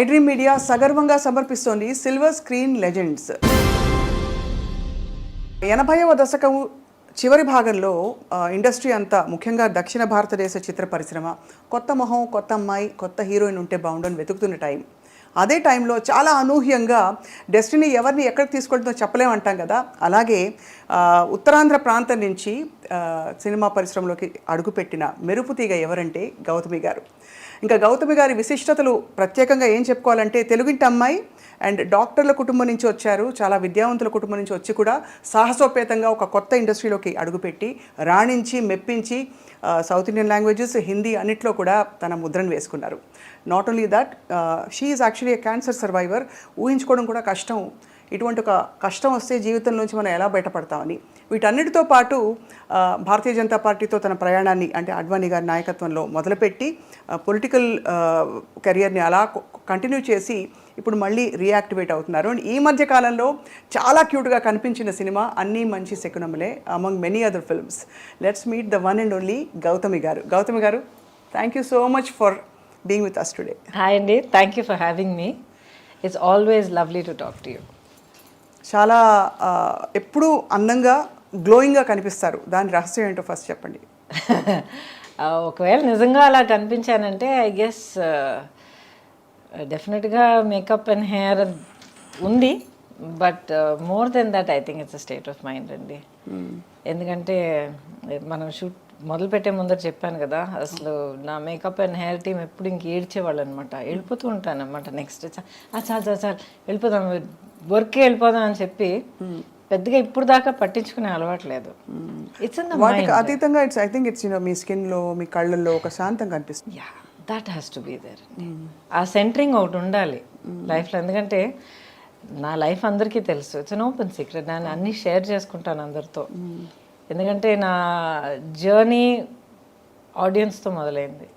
IDream media సగర్వంగా సమర్పిస్తోంది silver screen legends. 80వ దశకం చివరి భాగంలో ఇండస్ట్రీ అంతా, ముఖ్యంగా దక్షిణ భారతదేశ చిత్ర పరిశ్రమ కొత్త మొహం, కొత్త అమ్మాయి, కొత్త హీరోయిన్ ఉంటే బాగుండని వెతుకుతున్న టైం. అదే టైంలో చాలా అనూహ్యంగా డెస్టినీ ఎవరిని ఎక్కడికి తీసుకెళ్తుందో చెప్పలేమంటాం కదా, అలాగే ఉత్తరాంధ్ర ప్రాంతం నుంచి సినిమా పరిశ్రమలోకి అడుగుపెట్టిన మెరుపు తీగ ఎవరంటే గౌతమి గారు. ఇంకా గౌతమి గారి విశిష్టతలు ప్రత్యేకంగా ఏం చెప్పుకోవాలంటే, తెలుగింటి అమ్మాయి అండ్ డాక్టర్ల కుటుంబం నుంచి వచ్చారు, చాలా విద్యావంతుల కుటుంబం నుంచి వచ్చి కూడా సాహసోపేతంగా ఒక కొత్త ఇండస్ట్రీలోకి అడుగుపెట్టి రాణించి మెప్పించి సౌత్ ఇండియన్ లాంగ్వేజెస్, హిందీ అన్నిట్లో కూడా తన ముద్రను వేసుకున్నారు. Not only that, she is actually a cancer survivor. ఊహించుకోవడం కూడా కష్టం. ఇటువంటి ఒక కష్టం వస్తే జీవితంలోంచి మనం ఎలా బయటపడతామని. వీటన్నిటితో పాటు భారతీయ జనతా పార్టీతో తన ప్రయాణాన్ని, అంటే అడ్వాణీ గారి నాయకత్వంలో మొదలుపెట్టి పొలిటికల్ కెరియర్ని అలా కంటిన్యూ చేసి ఇప్పుడు మళ్ళీ రీయాక్టివేట్ అవుతున్నారు. అండ్ ఈ మధ్య కాలంలో చాలా క్యూట్గా కనిపించిన సినిమా అన్నీ మంచి శకునములే, among many other films. Let's meet the one and only Gautami garu. Gautami garu, thank you so much for being with us today. Hi అండి, thank you for having me. It's always lovely to talk to you. చాలా ఎప్పుడూ అందంగా, గ్లోయింగ్గా కనిపిస్తారు. దాని రహస్యం ఏంటో first చెప్పండి. ఒకవేళ నిజంగా అలా కనిపించానంటే ఐ గెస్ డెఫినెట్గా మేకప్ అండ్ హెయిర్ ఉంది, but more than that I think it's a state of mind అండి. ఎందుకంటే మనం షూట్ మొదలు పెట్టే ముందర చెప్పాను కదా, అసలు నా మేకప్ అండ్ హెయిర్ టీమ్ ఎప్పుడు ఇంక ఏడ్చేవాళ్ళు అనమాట. వెళ్ళిపోతూ ఉంటాను అనమాట. నెక్స్ట్ చాలు వెళ్ళిపోదాం, వర్క్కి వెళ్ళిపోదాం అని చెప్పి పెద్దగా ఇప్పుడు దాకా పట్టించుకునే అలవాట్లేదు. వాటికి అతీతంగా ఇట్స్, ఐ థింక్ ఇట్స్, మీ స్కిన్లో, మీ కళ్ళల్లో ఒక శాంతం కనిపిస్తుంది. Yeah, that has to be there. ఆ సెంటరింగ్ ఒకటి ఉండాలి లైఫ్లో. ఎందుకంటే నా లైఫ్ అందరికీ తెలుసు, ఇట్స్ అన్ ఓపెన్ సీక్రెట్. నేను అన్నీ షేర్ చేసుకుంటాను అందరితో. ఎందుకంటే నా జర్నీ ఆడియన్స్తో మొదలైంది.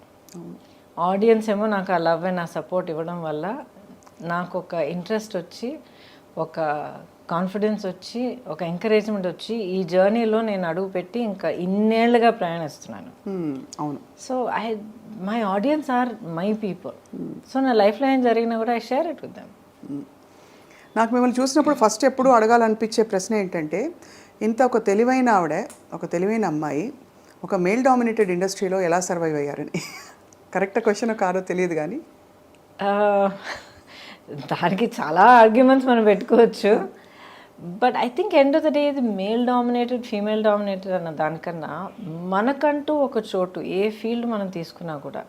ఆడియన్స్ ఏమో నాకు ఆ లవ్ అండ్ ఆ సపోర్ట్ ఇవ్వడం వల్ల నాకు ఒక ఇంట్రెస్ట్ వచ్చి, ఒక కాన్ఫిడెన్స్ వచ్చి, ఒక ఎంకరేజ్మెంట్ వచ్చి ఈ జర్నీలో నేను అడుగు పెట్టి ఇంకా ఇన్నేళ్లుగా ప్రయాణిస్తున్నాను. అవును. So my audience are my people. So నా లైఫ్లో ఏం జరిగినా కూడా I share it with them. నాకు మిమ్మల్ని చూసినప్పుడు ఫస్ట్ ఎప్పుడు అడగాలనిపించే ప్రశ్న ఏంటంటే, ఇంత ఒక తెలివైన ఆవిడ, ఒక తెలివైన అమ్మాయి ఒక మేల్ డామినేటెడ్ ఇండస్ట్రీలో ఎలా సర్వైవ్ అయ్యారని. కరెక్ట్ క్వశ్చన్ కాదో తెలియదు కానీ దానికి చాలా ఆర్గ్యుమెంట్స్ మనం పెట్టుకోవచ్చు. But I think end of the day ఇది మేల్ డామినేటెడ్, ఫీమేల్ డామినేటెడ్ అన్న దానికన్నా మనకంటూ ఒక చోటు, ఏ ఫీల్డ్ మనం తీసుకున్నా కూడా,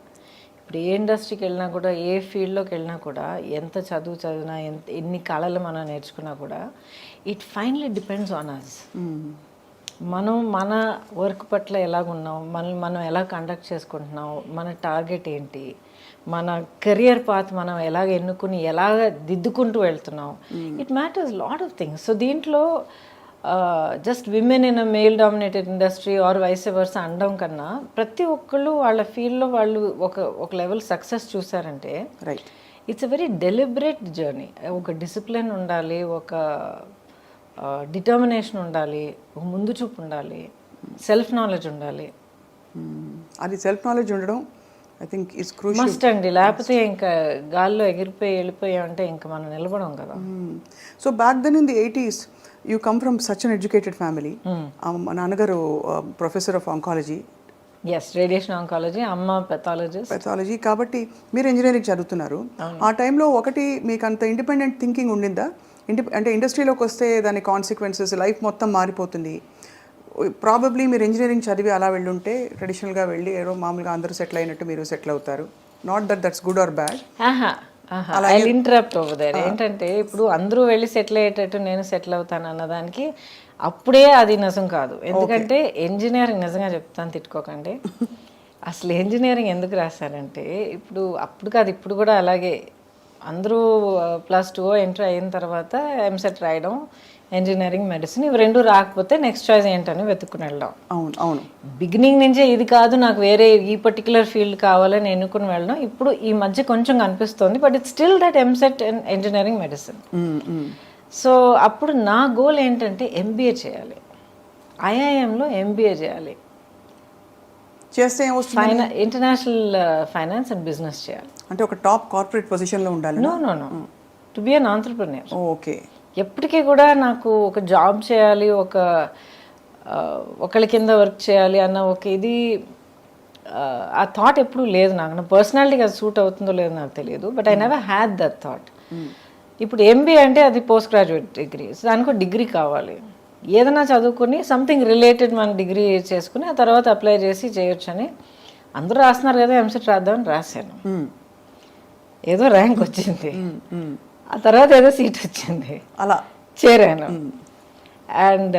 ఇప్పుడు ఏ ఇండస్ట్రీకి వెళ్ళినా కూడా, ఏ ఫీల్డ్లోకి వెళ్ళినా కూడా, ఎంత చదివినా, ఎన్ని కళలు మనం నేర్చుకున్నా కూడా, it finally depends on us. మనం మన వర్క్ పట్ల ఎలాగున్నాం, మనం ఎలా కండక్ట్ చేసుకుంటున్నాం, మన టార్గెట్ ఏంటి, మన కెరియర్ పాత్ మనం ఎలాగ ఎన్నుకుని ఎలాగ దిద్దుకుంటూ వెళ్తున్నాం, it matters lot of things. So దీంట్లో just women in a male dominated industry or vice versa అనడం కన్నా, ప్రతి ఒక్కళ్ళు వాళ్ళ ఫీల్డ్లో వాళ్ళు ఒక లెవెల్ సక్సెస్ చూసారంటే right, it's a very deliberate journey. ఒక డిసిప్లిన్ ఉండాలి, ఒక డిటర్మినేషన్ ఉండాలి, ఒక ముందు చూపు ఉండాలి, సెల్ఫ్ నాలెడ్జ్ ఉండాలి. అది సెల్ఫ్ నాలెడ్జ్ ఉండడం I think it's crucial must అండి. లేకపోతే ఇంకా గాల్లో ఎగిరిపోయి వెళ్ళిపోయామంటే ఇంకా మనం నిలబడం కదా. So back then in the 80s you come from such an educated family. మా నాన్నగారు professor of oncology. Yes, radiation oncology, అమ్మ పెథాలజీ. కాబట్టి మీరు ఇంజనీరింగ్ చదువుతున్నారు. ఆ టైంలో ఒకటి మీకు అంత ఇండిపెండెంట్ థింకింగ్ ఉండిందా? అంటే ఇండస్ట్రీలోకి వస్తే దాని కాన్సిక్వెన్సెస్, లైఫ్ మొత్తం మారిపోతుంది. ప్రాబబ్లీ మీరు ఇంజనీరింగ్ చదివి అలా వెళ్ళుంటే, ట్రెడిషనల్గా వెళ్ళి ఏదో మామూలుగా అందరూ సెటిల్ అయినట్టు మీరు సెటిల్ అవుతారు. Not that's good or bad. I interrupt over there. ఏంటంటే ఇప్పుడు అందరూ వెళ్ళి సెటిల్ అయ్యేటట్టు నేను సెటిల్ అవుతాను అన్నదానికి అప్పుడే అది నిజం కాదు. ఎందుకంటే ఇంజనీరింగ్, నిజంగా చెప్తాను, తిట్టుకోకండి, అసలు ఇంజనీరింగ్ ఎందుకు రాశారంటే, అప్పుడు కాదు, ఇప్పుడు కూడా అలాగే అందరూ +2 ఎంటర్ అయిన తర్వాత ఎంసెట్ రాయడం, ఇంజనీరింగ్, మెడిసిన్, ఇవి రెండు రాకపోతే నెక్స్ట్ చాయిస్ ఏంటని వెతుక్కుని వెళ్ళడం. అవును. బిగినింగ్ నుంచే ఇది కాదు నాకు వేరే ఈ పర్టికులర్ ఫీల్డ్ కావాలని ఎన్నుకుని వెళ్ళడం ఇప్పుడు ఈ మధ్య కొంచెం కనిపిస్తుంది. But it's still that EAMCET and engineering, medicine. So అప్పుడు నా గోల్ ఏంటంటే ఎంబీఏ చేయాలి, ఐఐఎంలో ఎంబీఏ చేయాలి. చేస్తే ఏమొస్తుంది? ఇంటర్నేషనల్ ఫైనాన్స్ అండ్ బిజినెస్ చేయాలి. అంటే ఒక టాప్ కార్పొరేట్ పొజిషన్లో ఉండాలి? No to be an entrepreneur. Okay. ఎప్పటికీ కూడా నాకు ఒక జాబ్ చేయాలి, ఒకళ్ళ కింద వర్క్ చేయాలి అన్న ఒక ఇది ఆ థాట్ ఎప్పుడూ లేదు నాకు. నా పర్సనాలిటీకి అది సూట్ అవుతుందో లేదో నాకు తెలియదు, but I never had that thought. ఇప్పుడు ఎంబీఏ అంటే అది పోస్ట్ గ్రాడ్యుయేట్ డిగ్రీ, దానికి ఒక డిగ్రీ కావాలి. ఏదైనా చదువుకుని సంథింగ్ రిలేటెడ్ మన డిగ్రీ చేసుకుని ఆ తర్వాత అప్లై చేసి చేయొచ్చు అని అందరూ రాస్తున్నారు కదా, ఎంసెట్ రాద్దామని రాశాను. ఏదో ర్యాంక్ వచ్చింది, ఆ తర్వాత ఏదో సీట్ వచ్చింది, అలా చేరాను. అండ్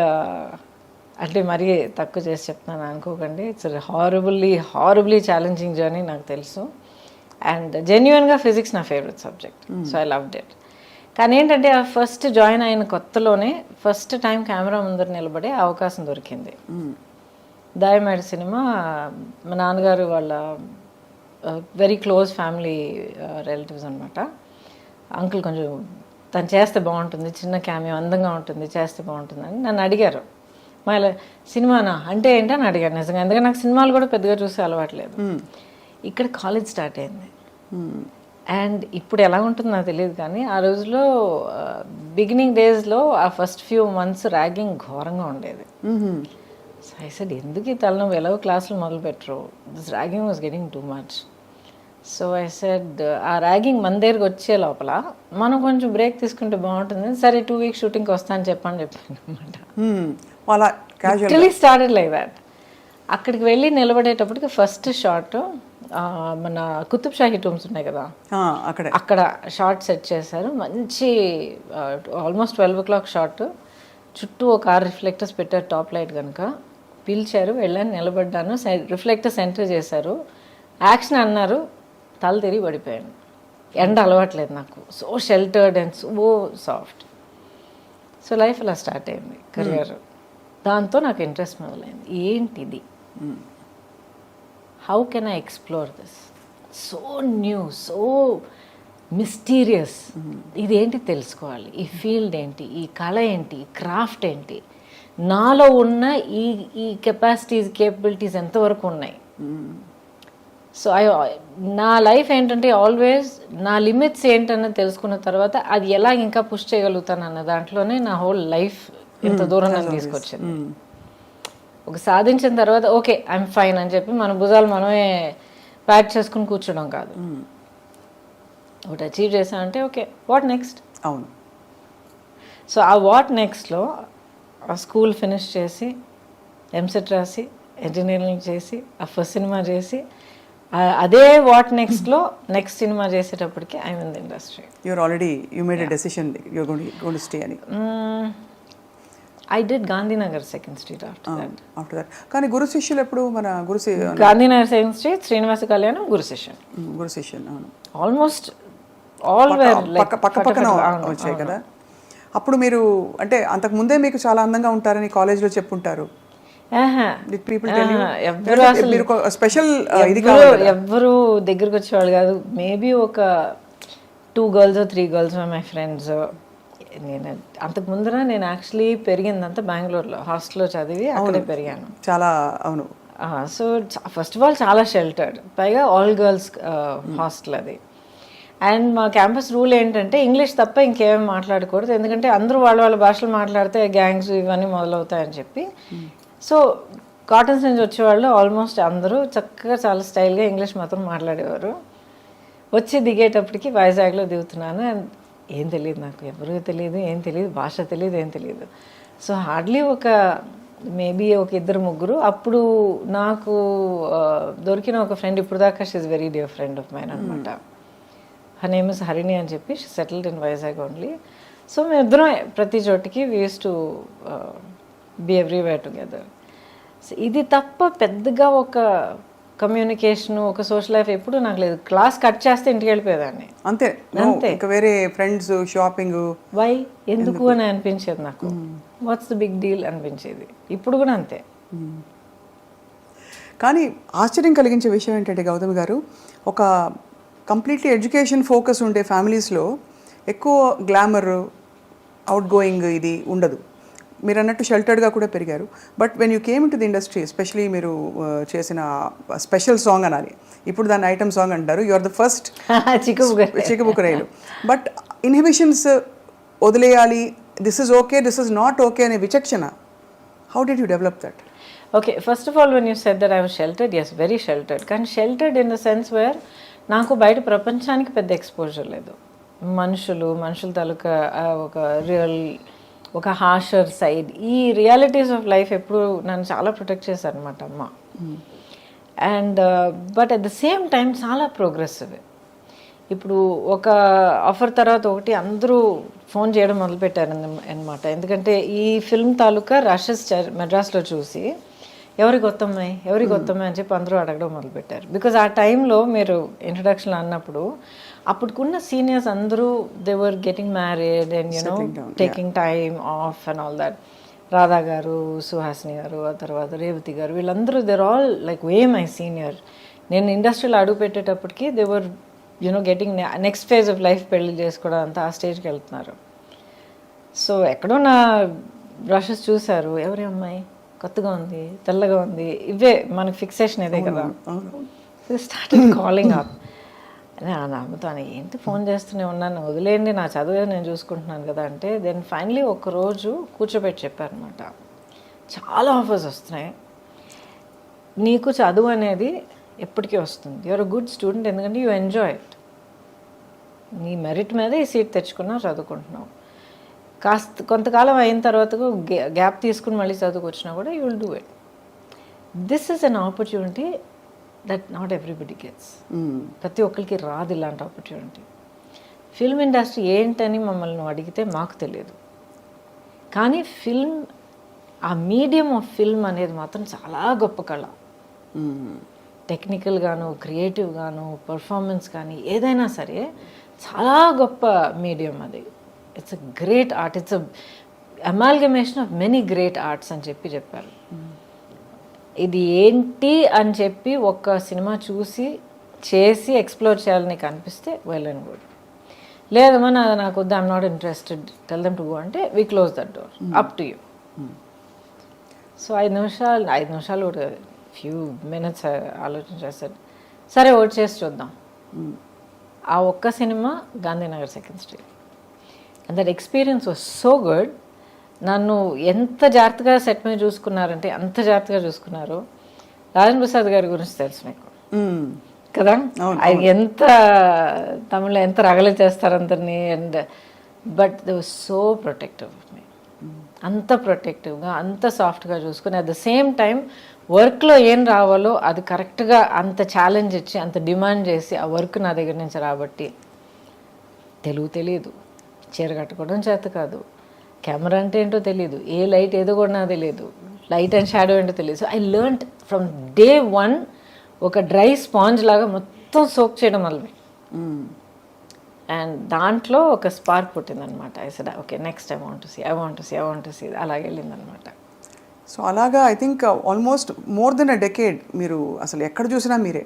అంటే మరీ తక్కువ చేసి చెప్తున్నాను అనుకోకండి, ఇట్స్ హారబుల్లీ ఛాలెంజింగ్ జర్నీ నాకు తెలుసు. అండ్ జెన్యున్గా ఫిజిక్స్ నా favourite subject, so I loved it. కానీ ఏంటంటే ఆ ఫస్ట్ జాయిన్ అయిన కొత్తలోనే ఫస్ట్ టైం కెమెరా ముందర నిలబడే అవకాశం దొరికింది. దాయమేడ సినిమా మా నాన్నగారు వాళ్ళ వెరీ క్లోజ్ ఫ్యామిలీ రిలేటివ్స్ అనమాట. అంకుల్ కొంచెం తను చేస్తే బాగుంటుంది, చిన్న క్యామియో అందంగా ఉంటుంది, చేస్తే బాగుంటుంది అని నన్ను అడిగారు. మళ్ళీ సినిమానా అంటే ఏంటని అడిగాను నిజంగా, ఎందుకంటే నాకు సినిమాలు కూడా పెద్దగా చూసే అలవాట్లేదు. ఇక్కడ కాలేజ్ స్టార్ట్ అయింది. అండ్ ఇప్పుడు ఎలా ఉంటుందో నాకు తెలియదు, కానీ ఆ రోజులో బిగినింగ్ డేస్లో ఆ ఫస్ట్ ఫ్యూ మంత్స్ ర్యాగింగ్ ఘోరంగా ఉండేది. సో ఐ సెడ్ ఎందుకు ఈ తలనొప్పి, ఎలాగో క్లాసులు మొదలు పెట్టరు, this ragging was getting too much. So I said ఆ ర్యాగింగ్ మన దగ్గరికి వచ్చే లోపల మనం కొంచెం బ్రేక్ తీసుకుంటే బాగుంటుంది, సరే 2 weeks షూటింగ్కి వస్తాను చెప్పాను అనమాట. Started like that. అక్కడికి వెళ్ళి నిలబడేటప్పటికి ఫస్ట్ షాట్ మన కుతుబ్ షాహీ టూమ్స్ ఉన్నాయి కదా, అక్కడ షార్ట్ సెట్ చేశారు. మంచి ఆల్మోస్ట్ 12 o'clock షార్ట్, చుట్టూ ఒక 6 రిఫ్లెక్టర్స్ పెట్టారు టాప్ లైట్ కనుక. పిలిచారు, వెళ్ళాను, నిలబడ్డాను, రిఫ్లెక్టర్స్ ఎంటర్ చేశారు, యాక్షన్ అన్నారు, తల తిరిగి పడిపోయాను. ఎండ అలవాట్లేదు నాకు, so sheltered and so soft. So life అలా స్టార్ట్ అయింది, కెరియర్. దాంతో నాకు ఇంట్రెస్ట్ మొదలైంది, ఏంటిది, how can I explore this, so new, so mysterious, ఇదేంటి తెలుసుకోవాలి, ఈ ఫీల్డ్ ఏంటి, ఈ కళ ఏంటి, ఈ క్రాఫ్ట్ ఏంటి, నాలో ఉన్న ఈ కెపాసిటీస్ కేపబిలిటీస్ ఎంతవరకు ఉన్నాయి. సో నా లైఫ్ ఏంటంటే ఆల్వేస్ నా లిమిట్స్ ఏంటన్నది తెలుసుకున్న తర్వాత అది ఎలా ఇంకా పుష్ చేయగలుగుతాను అన్న దాంట్లోనే నా హోల్ లైఫ్ ఇంత దూరం నన్ను తీసుకొచ్చింది. ఒక సాధించిన తర్వాత ఓకే ఐఎమ్ ఫైన్ అని చెప్పి మన భుజాలు మనమే ప్యాట్ చేసుకుని కూర్చోడం కాదు. ఒకటి అచీవ్ చేసామంటే ఓకే వాట్ నెక్స్ట్. అవును. సో ఆ వాట్ నెక్స్ట్లో ఆ స్కూల్ ఫినిష్ చేసి ఎంసెట్ రాసి ఇంజనీరింగ్ చేసి ఆ ఫస్ట్ సినిమా చేసి అదే వాట్ నెక్స్ట్లో నెక్స్ట్ సినిమా చేసేటప్పటికి I'm in the industry. You made a decision you are going to stay అని. I did Gandhinagar 2nd Street after that. కానీ గురు శిష్యులు ఎప్పుడు మన Gandhinagar 2nd Street, Srinivasa Kalyanam, Guru Session. Almost all were like పక్కన వచ్చాయి కదా. అప్పుడు మీరు అంటే అంతకు ముందే మీకు చాలా అందంగా ఉంటారని కాలేజ్లో చెప్పుంటారు. ఎవ్వరు దగ్గరకు వచ్చేవాళ్ళు కాదు. మేబీ ఒక 2 girls 3 girls మై ఫ్రెండ్స్. నేను అంతకు ముందర నేను యాక్చువల్లీ పెరిగిందంతా బెంగళూరులో, హాస్టల్లో చదివి అక్కడే పెరిగాను. చాలా అవును. సో ఫస్ట్ ఆఫ్ ఆల్ చాలా షెల్టర్డ్, పైగా ఆల్ గర్ల్స్ హాస్టల్ అది. అండ్ మా క్యాంపస్ రూల్ ఏంటంటే ఇంగ్లీష్ తప్ప ఇంకేమీ మాట్లాడకూడదు, ఎందుకంటే అందరూ వాళ్ళ భాషలు మాట్లాడితే గ్యాంగ్స్ ఇవన్నీ మొదలవుతాయని చెప్పి. సో కాటన్స్ నుంచి వచ్చేవాళ్ళు ఆల్మోస్ట్ అందరూ చక్కగా చాలా స్టైల్గా ఇంగ్లీష్ మాత్రం మాట్లాడేవారు. వచ్చి దిగేటప్పటికి వైజాగ్లో దిగుతున్నాను, అండ్ ఏం తెలియదు నాకు, ఎవరూ తెలియదు, ఏం తెలియదు, భాష తెలియదు, ఏం తెలియదు. సో హార్డ్లీ మేబీ ఒక 2-3 అప్పుడు నాకు దొరికిన ఒక ఫ్రెండ్, ఇప్పుడు దాకా she is very dear friend of mine అనమాట. హర్ నేమ్ ఇస్ హరిణి అని చెప్పి, she settled in Vizag only. So మేమిద్దరం ప్రతి చోటికి we use to be everywhere together. So ఇది తప్ప పెద్దగా ఒక కమ్యూనికేషన్, ఒక సోషల్ లైఫ్ ఎప్పుడు నాకు లేదు. క్లాస్ కట్ చేస్తే ఇంటికి వెళ్ళిపోయేదాన్ని అంతే. వేరే ఫ్రెండ్స్, షాపింగ్, వై ఎందుకు అని అనిపించేది నాకు. వాట్స్ ద బిగ్ డీల్ అనిపించేది. ఇప్పుడు కూడా అంతే. కానీ ఆశ్చర్యం కలిగించే విషయం ఏంటంటే గౌతమి గారు, ఒక కంప్లీట్లీ ఎడ్యుకేషన్ ఫోకస్ ఉండే ఫ్యామిలీస్లో ఎక్కువ గ్లామర్, అవుట్ గోయింగ్ ఇది ఉండదు. మీరు అన్నట్టు షెల్టర్డ్గా కూడా పెరిగారు. But when you came to the industry, especially మీరు చేసిన స్పెషల్ సాంగ్ అనాలి, ఇప్పుడు దాన్ని ఐటమ్ సాంగ్ అంటారు, you are the first Chikkubuk Railu. But inhibitions వదిలేయాలి, this is okay, this is not okay అనే విచక్షణ, how did you develop that? Okay, first of all, when you said that I was sheltered, yes, very sheltered. కానీ sheltered in the sense where నాకు బయట ప్రపంచానికి పెద్ద exposure లేదు. మనుషుల తాలూకా ఒక రియల్, ఒక హార్షర్ సైడ్, ఈ రియాలిటీస్ ఆఫ్ లైఫ్ ఎప్పుడు నన్ను చాలా ప్రొటెక్ట్ చేశారు అనమాట అమ్మ. And but at the same time చాలా ప్రోగ్రెసివ్. ఇప్పుడు ఒక ఆఫర్ తర్వాత ఒకటి అందరూ ఫోన్ చేయడం మొదలుపెట్టారు అనమాట. ఎందుకంటే ఈ ఫిల్మ్ తాలూకా రషెస్ మెడ్రాస్లో చూసి ఎవరి కొత్తమ్మాయి అని చెప్పి అందరూ అడగడం మొదలుపెట్టారు. బికాజ్ ఆ టైంలో మీరు ఇంట్రడక్షన్లో అన్నప్పుడు అప్పటికున్న సీనియర్స్ అందరూ they were getting married and you know taking time off and all that. Radha garu, Suhasini garu, ఆ తర్వాత రేవతి గారు, వీళ్ళందరూ they're all like way my senior. నేను ఇండస్ట్రీలో అడుగు పెట్టేటప్పటికి they were you know getting next phase of life పెళ్లి చేసుకోవడం అంతా ఆ స్టేజ్కి వెళ్తున్నారు. సో ఎక్కడో నా బ్రషెస్ చూశారు, ఎవరి అమ్మాయి కొత్తగా ఉంది, తెల్లగా ఉంది, ఇవే మనకి ఫిక్సేషన్ ఇదే కదా. Started calling up. నమ్ముతాను, ఏంటి ఫోన్ చేస్తూనే ఉన్నాను, వదిలేయండి, నా చదువు నేను చూసుకుంటున్నాను కదా అంటే, దెన్ ఫైనలీ ఒకరోజు కూర్చోబెట్టి చెప్పారనమాట, చాలా ఆఫర్స్ వస్తున్నాయి, నీకు చదువు అనేది ఎప్పటికీ వస్తుంది, యూఆర్ అ గుడ్ స్టూడెంట్, ఎందుకంటే యూ ఎంజాయ్ ఇట్, నీ మెరిట్ మీద ఈ సీట్ తెచ్చుకున్నావు, చదువుకుంటున్నావు, కొంతకాలం అయిన తర్వాత గ్యాప్ తీసుకుని మళ్ళీ చదువుకొచ్చినా కూడా you will do it. This is an opportunity that not everybody gets. ప్రతి ఒక్కరికి రాదు ఇలాంటి ఆపర్చునిటీ. ఫిల్మ్ ఇండస్ట్రీ ఏంటని మమ్మల్ని అడిగితే మాకు తెలియదు, కానీ ఫిల్మ్, ఆ మీడియం ఆఫ్ ఫిల్మ్ అనేది మాత్రం చాలా గొప్ప కళ. టెక్నికల్గాను, క్రియేటివ్గాను, పర్ఫార్మెన్స్ కానీ ఏదైనా సరే చాలా గొప్ప మీడియం అది. It's a great art, it's a amalgamation of many great arts అని చెప్పారు. ఇది ఏంటి అని చెప్పి ఒక సినిమా చూసి చేసి ఎక్స్ప్లోర్ చేయాలని కనిపిస్తే వెల్ అండ్ గుడ్. లేదమ్మా నాకు వద్దు, I'm not interested, tell them to go అంటే we close that door, up to you. So 5 నిమిషాలు ఫ్యూ మినిట్స్ ఆలోచన చేస్తాడు, సరే ఓట్ చేసి చూద్దాం. ఆ ఒక్క cinema Gandhinagar 2nd Street. And that experience was so good. నన్ను ఎంత జాగ్రత్తగా సెట్ మీద చూసుకున్నారంటే అంత జాగ్రత్తగా చూసుకున్నారు. రాజేంద్ర ప్రసాద్ గారి గురించి తెలుసు మీకు కదా, ఆయన ఎంత తమిళ్లో ఎంత రగలు చేస్తారు అందరినీ. And but they was so protective of me, అంత ప్రొటెక్టివ్గా, అంత సాఫ్ట్గా చూసుకుని, అట్ ద సేమ్ టైం వర్క్లో ఏం రావాలో అది కరెక్ట్గా అంత ఛాలెంజ్ ఇచ్చి, అంత డిమాండ్ చేసి ఆ వర్క్ నా దగ్గర నుంచి రాబట్టి. తెలుగు తెలియదు, చీర కట్టుకోవడం చేత కాదు, కెమెరా అంటే ఏంటో తెలియదు, ఏ లైట్ ఏదో కూడా నాకు తెలియదు, లైట్ అండ్ షాడో ఏంటో తెలియదు. So I learned from day 1 ఒక డ్రై స్పాంజ్ లాగా మొత్తం సోక్ చేయడం వల్ల. అండ్ దాంట్లో ఒక స్పార్క్ పుట్టిందనమాట. I said okay, next I want to see అలాగే వెళ్ళిందనమాట. సో అలాగా I think almost more than a decade మీరు అసలు ఎక్కడ చూసినా మీరే.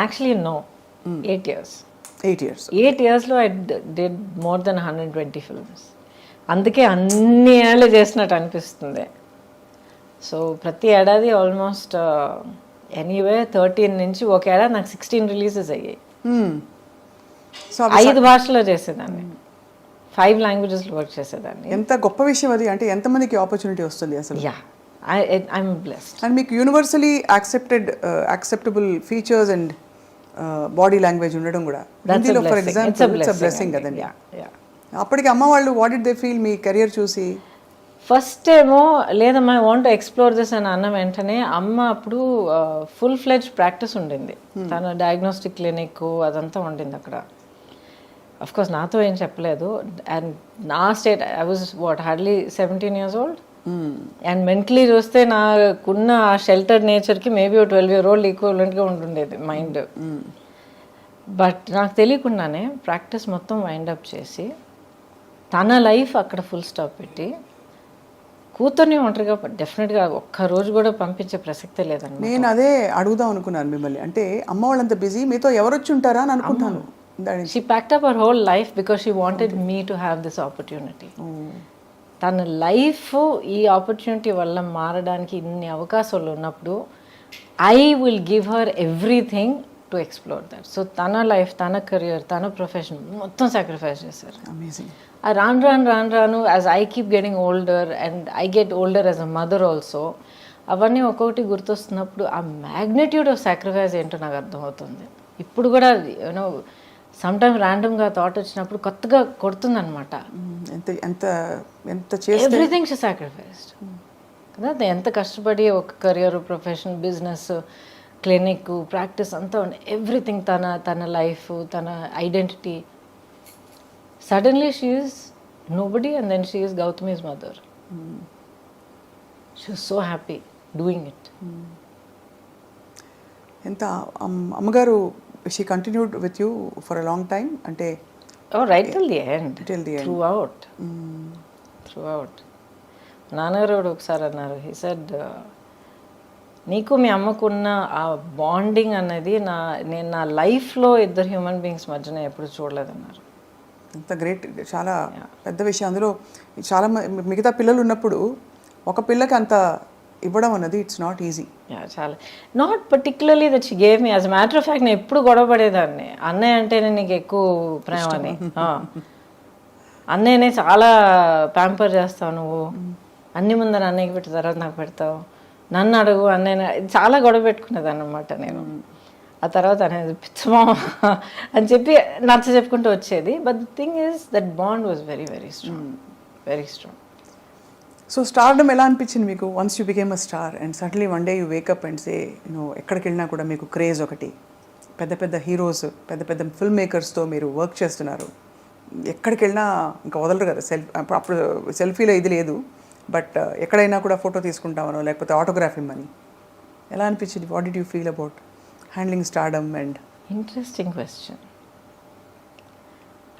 Actually no, 8 years. 8 yearsలో I did more than 120 films. అందుకే అన్ని ఏళ్ళు చేసినట్టు అనిపిస్తుంది. సో ప్రతి ఏడాది ఆల్మోస్ట్ ఎనీవే 13 నుంచి ఒక ఏడాది నాకు 16 రిలీజెస్ అయ్యాయి. సో 5 భాషల్లో చేసేదాన్ని, 5 languagesలో వర్క్ చేసేదాన్ని. ఎంత గొప్ప విషయం అది. అంటే ఎంతమందికి ఆపర్చునిటీ వస్తుంది అసలు. Yeah, I'm blessed. అండ్ మీకు universally acceptable features and body language ఉండడం కూడా హిందీలో for example it's a blessing కదండి. అప్పటికి అమ్మ వాళ్ళు what did they feel me career చూసి? ఫస్ట్ ఏమో లేదమ్మా, I want to explore this అని అన్న వెంటనే అమ్మ అప్పుడు ఫుల్ ఫ్లెడ్జ్ ప్రాక్టీస్ ఉండింది, తన డయాగ్నోస్టిక్ క్లినిక్ అదంతా ఉండింది అక్కడ. అఫ్కోర్స్ నాతో ఏం చెప్పలేదు. అండ్ నా state I was hardly 17 years old. And mentally చూస్తే నాకున్న ఆ షెల్టర్డ్ నేచర్కి మేబీ 12 year old ఈక్వలెంట్గా ఉంటుండేది మైండ్. బట్ నాకు తెలియకుండానే ప్రాక్టీస్ మొత్తం వైండప్ చేసి తన లైఫ్ అక్కడ ఫుల్ స్టాప్ పెట్టి కూతుర్ని ఒంటరిగా డెఫినెట్గా ఒక్కరోజు కూడా పంపించే ప్రసక్తే లేదండి. నేను అదే అడుగుదాం అనుకున్నాను మిమ్మల్ని. అంటే అమ్మ వాళ్ళంత బిజీ, మీతో ఎవరు వచ్చి ఉంటారా అని అనుకుంటాను. She packed up her whole life because she wanted me to have this opportunity. తన లైఫ్ ఈ ఆపర్చునిటీ వల్ల మారడానికి ఇన్ని అవకాశాలు ఉన్నప్పుడు I will give her everything to explore that. So తన లైఫ్, తన కెరియర్, తన ప్రొఫెషన్ మొత్తం సాక్రిఫైస్ చేశారు. అమేజింగ్. రాను as I keep getting older and I get older as a mother also, అవన్నీ ఒక్కొక్కటి గుర్తొస్తున్నప్పుడు ఆ మ్యాగ్నిట్యూడ్ ఆఫ్ సాక్రిఫైస్ ఏంటో నాకు అర్థమవుతుంది. ఇప్పుడు కూడా యూనో సమ్ టైమ్ ర్యాండమ్గా థాట్ వచ్చినప్పుడు కొత్తగా కొడుతుందనమాట. ఎంత ఎంత ఎంత చేస్తే ఎవ్రీథింగ్ షీ సాక్రిఫైస్డ్ కదా. ఎంత కష్టపడి ఒక career, profession, business, clinic, practice అంతా ఎవ్రీథింగ్, తన లైఫ్, తన identity. Suddenly she is nobody and then she is Gautami's mother. She is so happy doing it. ఎంత అమ్మగారు she continued with you for a long time, అంటే right till the end, till the end. Throughout. నాన్నగారు ఒకసారి అన్నారు, he said నీకు మీ అమ్మకున్న ఆ bonding అనేది నేను నా లైఫ్లో ఇద్దరు హ్యూమన్ బీయింగ్స్ మధ్యన ఎప్పుడు చూడలేదన్నారు. అంత గ్రేట్, చాలా పెద్ద విషయం. అందులో చాలా మిగతా పిల్లలు ఉన్నప్పుడు ఒక పిల్లకి అంత ఇవ్వడం అన్నది ఇట్స్ నాట్ ఈజీ. చాలా not particularly that she gave me. As matter of fact నేను ఎప్పుడు గొడవ పడేదాన్ని, అన్నయ్య అంటేనే నీకు ఎక్కువ ప్రేమ అని. అన్నయ్యనే చాలా ప్యాంపర్ చేస్తావు నువ్వు, అన్ని ముందర అన్నయ్యకి పెట్టిన తర్వాత నాకు పెడతావు, నన్ను అడుగు అన్నయ్య, చాలా గొడవ పెట్టుకునేదాన్ని అనమాట నేను. ఆ తర్వాత అనేది పిచ్చమా అని చెప్పి నచ్చ చెప్పుకుంటూ వచ్చేది. But the thing is that bond was very very strong, very strong. So stardom ఎలా అనిపించింది మీకు once you became a star and suddenly one day you wake up and say ఎక్కడికి వెళ్ళినా కూడా మీకు క్రేజ్ ఒకటి, పెద్ద పెద్ద హీరోస్, పెద్ద పెద్ద ఫిల్మ్ మేకర్స్తో మీరు వర్క్ చేస్తున్నారు, ఎక్కడికి వెళ్ళినా ఇంకా వదలరు కదా. అప్పుడు సెల్ఫీలో ఇది లేదు, బట్ ఎక్కడైనా కూడా ఫోటో తీసుకుంటామనో లేకపోతే ఆటోగ్రాఫ్ ఇమ్మని. ఎలా అనిపించింది? What did you feel about handling stardom? And interesting question.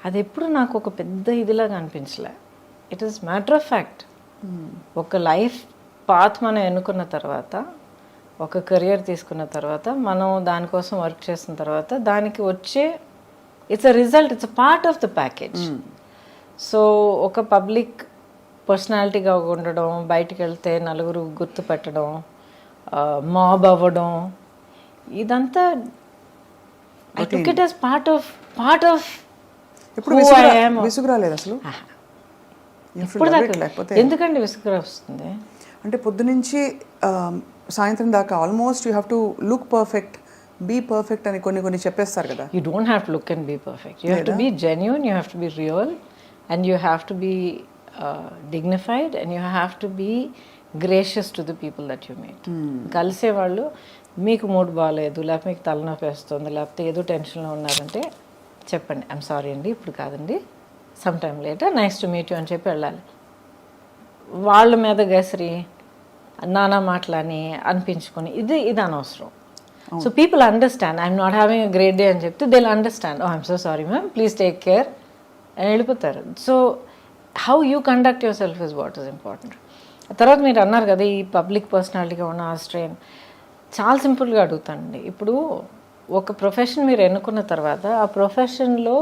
అది ఎప్పుడు నాకు ఒక పెద్ద ఇదిలాగా అనిపించలే. It is matter of fact. ఒక లైఫ్ పాత్ మనం ఎన్నుకున్న తర్వాత, ఒక కెరియర్ తీసుకున్న తర్వాత, మనం దానికోసం వర్క్ చేసిన తర్వాత దానికి వచ్చే it's a result, it's a part of the package. So ఒక పబ్లిక్ పర్సనాలిటీగా ఉండడం, బయటికి వెళ్తే నలుగురు గుర్తుపెట్టడం, మాబ్ అవ్వడం, ఇదంతా I took it as part of ఎప్పుడు విసుగు రాలేదు అసలు? ఇప్పుడు ఎందుకండి విసుగు వస్తుంది? అంటే పొద్దునుంచి సాయంత్రం దాకా almost you have to look perfect, be perfect అని కొన్ని చెప్పేస్తారు కదా. You don't have to look and be perfect. You have to be genuine, you have to be real, and you have to be dignified, and you have to be gracious to the people that you meet. కలిసే వాళ్ళు మీకు mood బాగాలేదు, లేకపోతే మీకు తలనొప్పి వేస్తుంది, లేకపోతే ఏదో టెన్షన్లో ఉన్నారంటే చెప్పండి, ఐఎమ్ సారీ అండి ఇప్పుడు కాదండి, some time later, nice to meet you అని చెప్పి వెళ్ళాలి. వాళ్ళ మీద గసిరి నానా మాటలని అనిపించుకొని ఇది అనవసరం. So people understand, I'm not having a great day అని చెప్తే they will understand, oh I'm so sorry ma'am, please take care అని వెళ్ళిపోతారు. So how you conduct yourself is what is important. తర్వాత మీరు అన్నారు కదా ఈ పబ్లిక్ పర్సనాలిటీగా ఉన్న ఆ స్ట్రెయిన్. చాలా సింపుల్గా అడుగుతానండి. ఇప్పుడు ఒక ప్రొఫెషన్ మీరు ఎన్నుకున్న తర్వాత ఆ ప్రొఫెషన్లో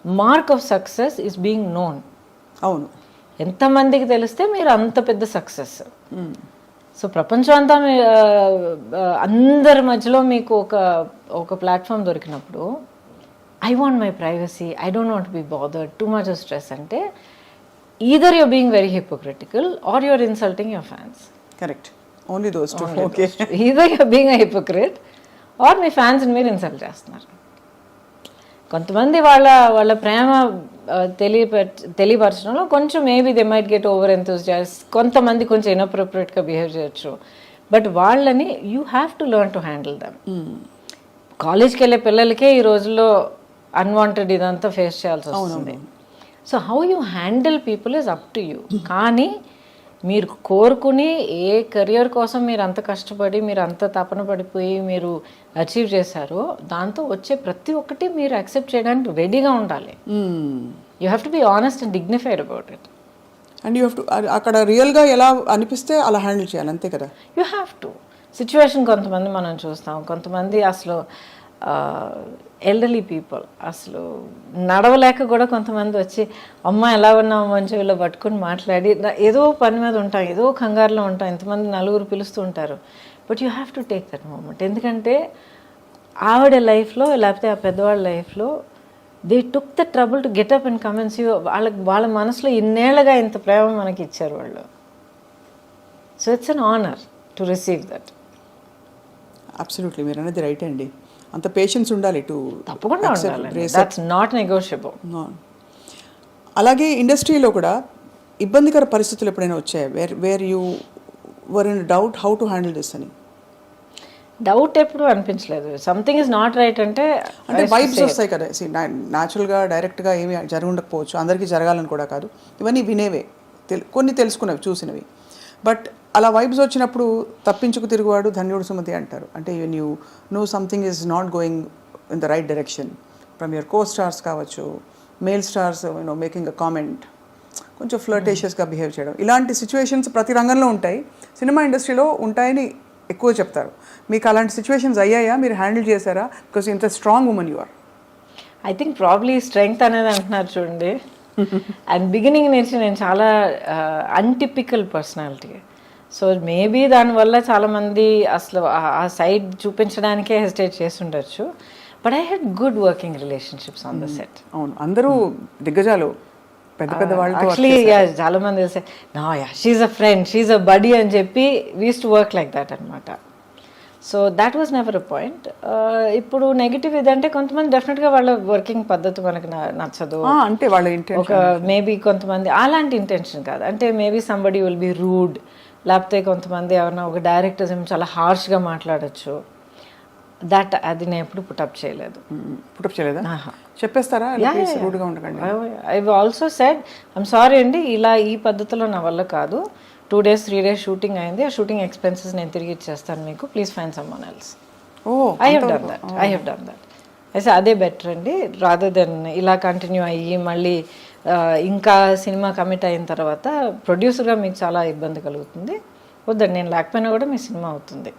mark of success is being known. అవును. ఎంతమందికి తెలిస్తే మీరు అంత పెద్ద సక్సెస్. సో ప్రపంచం అంతా అందరి మధ్యలో మీకు ఒక ప్లాట్ఫామ్ దొరికినప్పుడు I want my privacy, I don't want be bothered, too much of stress అంటే either you're being very hypocritical or you're insulting your fans. Correct. Only those two. Okay. Either you're being a hypocrite or me fans మీరు insult చేస్తున్నారు. కొంతమంది వాళ్ళ ప్రేమ తెలియపరచడంలో కొంచెం maybe they might get over enthusiasts, కొంతమంది కొంచెం ఇన్అప్రోప్రియేట్గా behave చేయొచ్చు. But వాళ్ళని you have to learn to handle dum. కాలేజ్కి వెళ్ళే పిల్లలకే ఈ రోజుల్లో అన్వాంటెడ్ ఇదంతా ఫేస్ చేయాల్సి వస్తుంది. So how you handle people is up to you. కానీ మీరు కోరుకుని ఏ కెరియర్ కోసం మీరు అంత కష్టపడి మీరు అంత తపన పడిపోయి మీరు అచీవ్ చేశారో దాంతో వచ్చే ప్రతి ఒక్కటి మీరు యాక్సెప్ట్ చేయడానికి రెడీగా ఉండాలి. You have to be honest and dignified about it. And you have to అక్కడ రియల్గా ఎలా అనిపిస్తే అలా హ్యాండిల్ చేయాలి, అంతే కదా. You have to. సిచ్యువేషన్ కొంతమంది మనం చూస్తాం, కొంతమంది అసలు ఎల్డర్లీ పీపుల్ అసలు నడవలేక కూడా కొంతమంది వచ్చి అమ్మ ఎలా ఉన్నావు మంచి వీళ్ళు పట్టుకుని మాట్లాడి ఏదో పని మీద ఉంటాం, ఏదో కంగారులో ఉంటాం, ఇంతమంది నలుగురు పిలుస్తూ ఉంటారు. But you have to take that moment. ఎందుకంటే ఆవిడ లైఫ్లో లేకపోతే ఆ పెద్దవాళ్ళ లైఫ్లో they took the trouble to get up and commence you. వాళ్ళ మనసులో ఇన్నేళ్లుగా ఇంత ప్రేమ మనకి ఇచ్చారు వాళ్ళు. So it's an honour to receive that. Absolutely, మీరు అనేది రైట్ అండి. అంత పేషెన్స్ ఉండాలి టు తప్పకుండా ఉండాలి. That's not negotiable. అలాగే ఇండస్ట్రీలో కూడా ఇబ్బందికర పరిస్థితులు ఎప్పుడైనా వచ్చాయి where you were in doubt how to handle this అని? డౌట్ ఎప్పుడు అనిపించలేదు. సంథింగ్ ఇస్ నాట్ రైట్ అంటే వైబ్స్ వస్తాయి కదా. న్యాచురల్గా డైరెక్ట్గా ఏమి జరగకపోవచ్చు, అందరికీ జరగాలని కూడా కాదు, ఇవన్నీ వినేవే, కొన్ని తెలుసుకునేవి, చూసినవి. బట్ అలా వైబ్స్ వచ్చినప్పుడు తప్పించుకు తిరుగువాడు ధన్యుడు సుమతి అంటారు. అంటే you know something is not going in the right direction from your co-stars కావచ్చు, male stars making a comment, కొంచెం ఫ్లర్టేషియస్గా బిహేవ్ చేయడం, ఇలాంటి సిచ్యువేషన్స్ ప్రతి రంగంలో ఉంటాయి, సినిమా ఇండస్ట్రీలో ఉంటాయని ఎక్కువ చెప్తారు. మీకు అలాంటి సిచ్యువేషన్స్ అయ్యాయా? మీరు హ్యాండిల్ చేశారా? బికాస్ ఇంత strong woman you are. I think probably strength అనేది అంటున్నారు చూడండి. అండ్ బిగినింగ్ నుంచి నేను చాలా అన్టిపికల్ పర్సనాలిటీ. సో మేబీ దానివల్ల చాలామంది అసలు ఆ సైడ్ చూపించడానికే హెసిటేట్ చేసి ఉండొచ్చు. But I had good working relationships on the set. అవును, అందరూ దిగ్గజాలు, పెద్ద పెద్ద వాళ్ళు. యాక్చువల్లీ చాలా మంది తెలిసే నా she's a friend, she's a buddy అని చెప్పి we use to work like that అనమాట. So that was never a point. ఇప్పుడు నెగిటివ్ ఇదంటే కొంతమంది డెఫినెట్గా వాళ్ళ వర్కింగ్ పద్ధతి మనకు నచ్చదు అంటే వాళ్ళ ఒక మేబీ కొంతమంది అలాంటి ఇంటెన్షన్ కాదు, అంటే maybe somebody will be rude, లేకపోతే కొంతమంది ఎవరైనా ఒక డైరెక్టర్ చాలా హార్ష్గా మాట్లాడచ్చు. అది నేను ఎప్పుడు పుటప్ చేయలేదు. పుటప్ చేయలేదా? చెప్పేస్తారా? I also said I'm sorry అండి, ఇలా ఈ పద్ధతిలో నా వల్ల కాదు, 2 days 3 days షూటింగ్ అయింది, ఆ షూటింగ్ ఎక్స్పెన్సెస్ నేను తిరిగి ఇచ్చేస్తాను మీకు, please find someone else. I have done that. అయితే అదే బెటర్ అండి, రాదర్ దెన్ ఇలా కంటిన్యూ అయ్యి మళ్ళీ ఇంకా సినిమా కమిట్ అయిన తర్వాత ప్రొడ్యూసర్గా మీకు చాలా ఇబ్బంది కలుగుతుంది. వద్దండి, నేను లేకపోయినా కూడా మీ సినిమా అవుతుంది.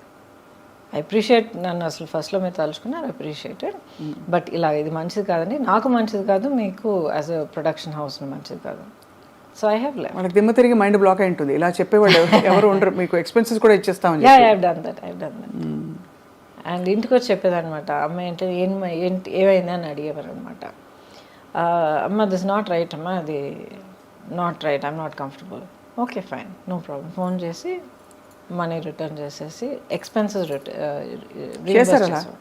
ఐ అప్రిషియేట్, నన్ను అసలు ఫస్ట్లో మీరు తలుచుకున్నారు, అప్రిషియేటెడ్. బట్ ఇలా ఇది మంచిది కాదండి, నాకు మంచిది కాదు, మీకు యాజ్ అ ప్రొడక్షన్ హౌస్ మంచిది కాదు. So I have left. మనకు దిమ్మ తిరిగి మైండ్ బ్లాక్ అయి ఉంటుంది, ఇలా చెప్పేవాళ్ళు ఎవరు ఉండరు, మీకు ఎక్స్పెన్సెస్ కూడా ఇచ్చేస్తామని. I have done that. And ఇంటికి వచ్చి చెప్పేదనమాట, అమ్మాయి అంటే ఏమైంది అని అడిగేవారు అనమాట. అమ్మ దిస్ నాట్ రైట్, అమ్మ అది not right, I'm not comfortable. Okay fine, no problem. Phone చేసి మనీ రిటర్న్ చేసేసి ఎక్స్పెన్సెస్ చేశారు.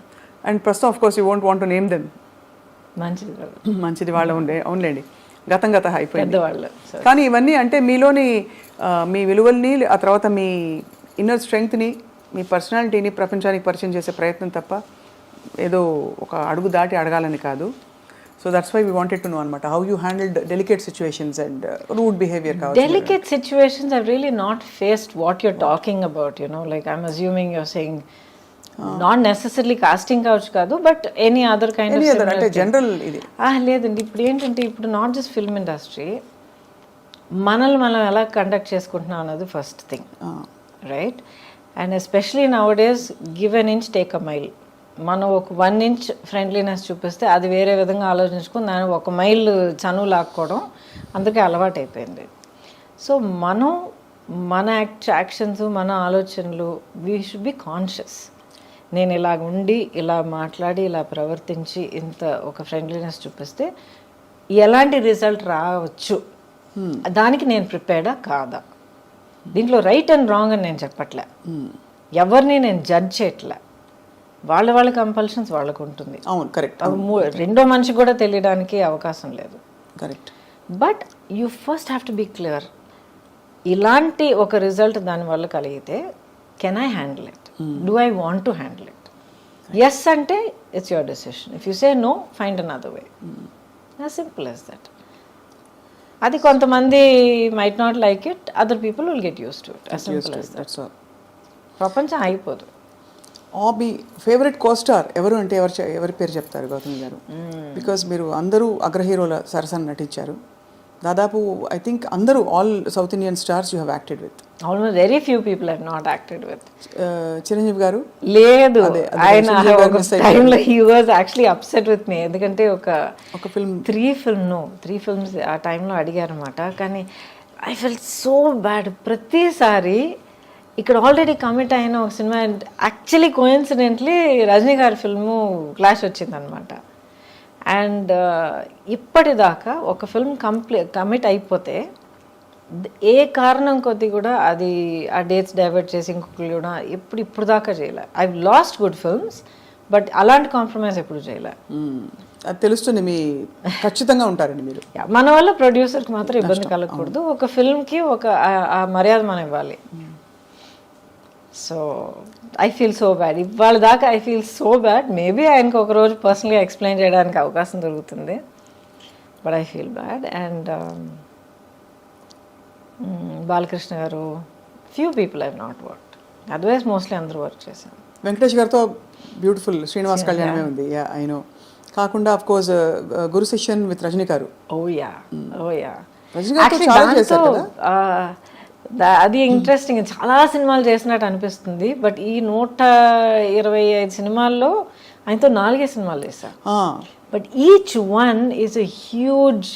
అండ్ ప్రస్తుతం of course you won't want to name them. మంచిది వాళ్ళు ఉండే, అవునులేండి, గత అయిపోయింది పెద్దవాళ్ళు. కానీ ఇవన్నీ అంటే మీలోని మీ విలువల్ని, ఆ తర్వాత మీ ఇన్నర్ స్ట్రెంగ్త్ని, మీ పర్సనాలిటీని ప్రపంచానికి పరిచయం చేసే ప్రయత్నం తప్ప ఏదో ఒక అడుగు దాటి అడగాలని కాదు. So that's why we wanted to know అనమాట how you handled delicate situations and rude behaviour కావచ్చు. Delicate situations I've really not faced what you're talking about, like I'm assuming you're saying not necessary casting కావచ్చు కాదు, but any other kind of అంటే general ఇది లేదండి. ఇప్పుడు ఏంటంటే ఇప్పుడు not just film industry, మనల్ని మనం ఎలా కండక్ట్ చేసుకుంటున్నాం అన్నది first thing, right? And especially now days give an inch take a mile. మనం ఒక 1 inch ఫ్రెండ్లీనెస్ చూపిస్తే అది వేరే విధంగా ఆలోచించుకుని దాన్ని 1 mile చనువు లాక్కోవడం అందరికీ అలవాటు అయిపోయింది. సో మనం మన యాక్షన్స్, మన ఆలోచనలు, వీ షుడ్ బి కాన్షియస్. నేను ఇలా ఉండి, ఇలా మాట్లాడి, ఇలా ప్రవర్తించి ఇంత ఒక ఫ్రెండ్లీనెస్ చూపిస్తే ఎలాంటి రిజల్ట్ రావచ్చు, దానికి నేను ప్రిపేర్డా కాదా? దీంట్లో రైట్ అండ్ రాంగ్ అని నేను చెప్పట్లే, ఎవరిని నేను జడ్జ్ చేయట్లే, వాళ్ళ కంపల్షన్స్ వాళ్ళకు ఉంటుంది. అవును, కరెక్ట్. రెండో మనిషికి కూడా తెలియడానికి అవకాశం లేదు. Correct. But you first have to be clear. ఇలాంటి ఒక రిజల్ట్ దానివల్ల కలిగితే can I handle it, do I want to handle it? Yes అంటే it's your decision, if you say no find another way. As simple as that. అది కొంతమంది might not like it, other people will get use to it. As simple as that. ప్రపంచం అయిపోదు. మీ favourite co-star ఎవరు అంటే ఎవరి పేరు చెప్తారు గౌతమి గారు? బికాజ్ మీరు అందరూ అగ్రహీరోల సరసన నటించారు, దాదాపు ఐ థింక్ అందరూ all south Indian stars you have acted with. Almost very few people have not acted with. Chiranjeevi గారు లేదు, అదే ఆయన చిరంజీవి గారు ఒక miss అయిపోయారు. టైంలో he was actually upset with me. ఎందుకంటే ఒక ఫిల్మ్ త్రీ ఫిల్మ్స్ ఆ టైంలో అడిగారన్నమాట. కానీ ఐ ఫెల్ సో బ్యాడ్. ప్రతిసారి ఇక్కడ ఆల్రెడీ కమిట్ అయిన ఒక సినిమా యాక్చువల్లీ కోఇన్సిడెంట్లీ రజనీ గారి ఫిల్ము క్లాష్ వచ్చిందనమాట. అండ్ ఇప్పటిదాకా ఒక ఫిల్మ్ కమిట్ అయిపోతే ఏ కారణం కొద్ది కూడా అది ఆ డేట్స్ డైవర్ట్ చేసి ఇంకొకరు కూడా ఇప్పుడు దాకా చేయలే. I last good films, but అలాంటి కాంప్రమైజ్ ఎప్పుడు చేయలే. అది తెలుస్తుంది, మీ ఖచ్చితంగా ఉంటారండి మీరు. మన వల్ల ప్రొడ్యూసర్కి మాత్రం ఇబ్బంది కలగకూడదు. ఒక ఫిల్మ్కి ఆ మర్యాద మనం ఇవ్వాలి. So I feel so bad. ఇవాళ దాకా I feel so bad. Maybe ఆయనకు ఒకరోజు పర్సనల్గా ఎక్స్ప్లెయిన్ చేయడానికి అవకాశం దొరుకుతుంది, but I feel bad. And Balakrishna garu, few people I not worked, otherwise mostly అందరూ వర్క్ చేశాను. వెంకటేష్ గారితో బ్యూటిఫుల్ శ్రీనివాస్ కళ్యాణమే ఉంది, ఐ నో. కాకుండా of course Guru Sishyan with Rajini garu. Oh yeah Rajani గారితో చాలా చేశారు కదా. అది ఇంట్రెస్టింగ్. చాలా సినిమాలు చేసినట్టు అనిపిస్తుంది, బట్ ఈ 125 సినిమాల్లో ఆయనతో 4 సినిమాలు చేశారు. But each one is a huge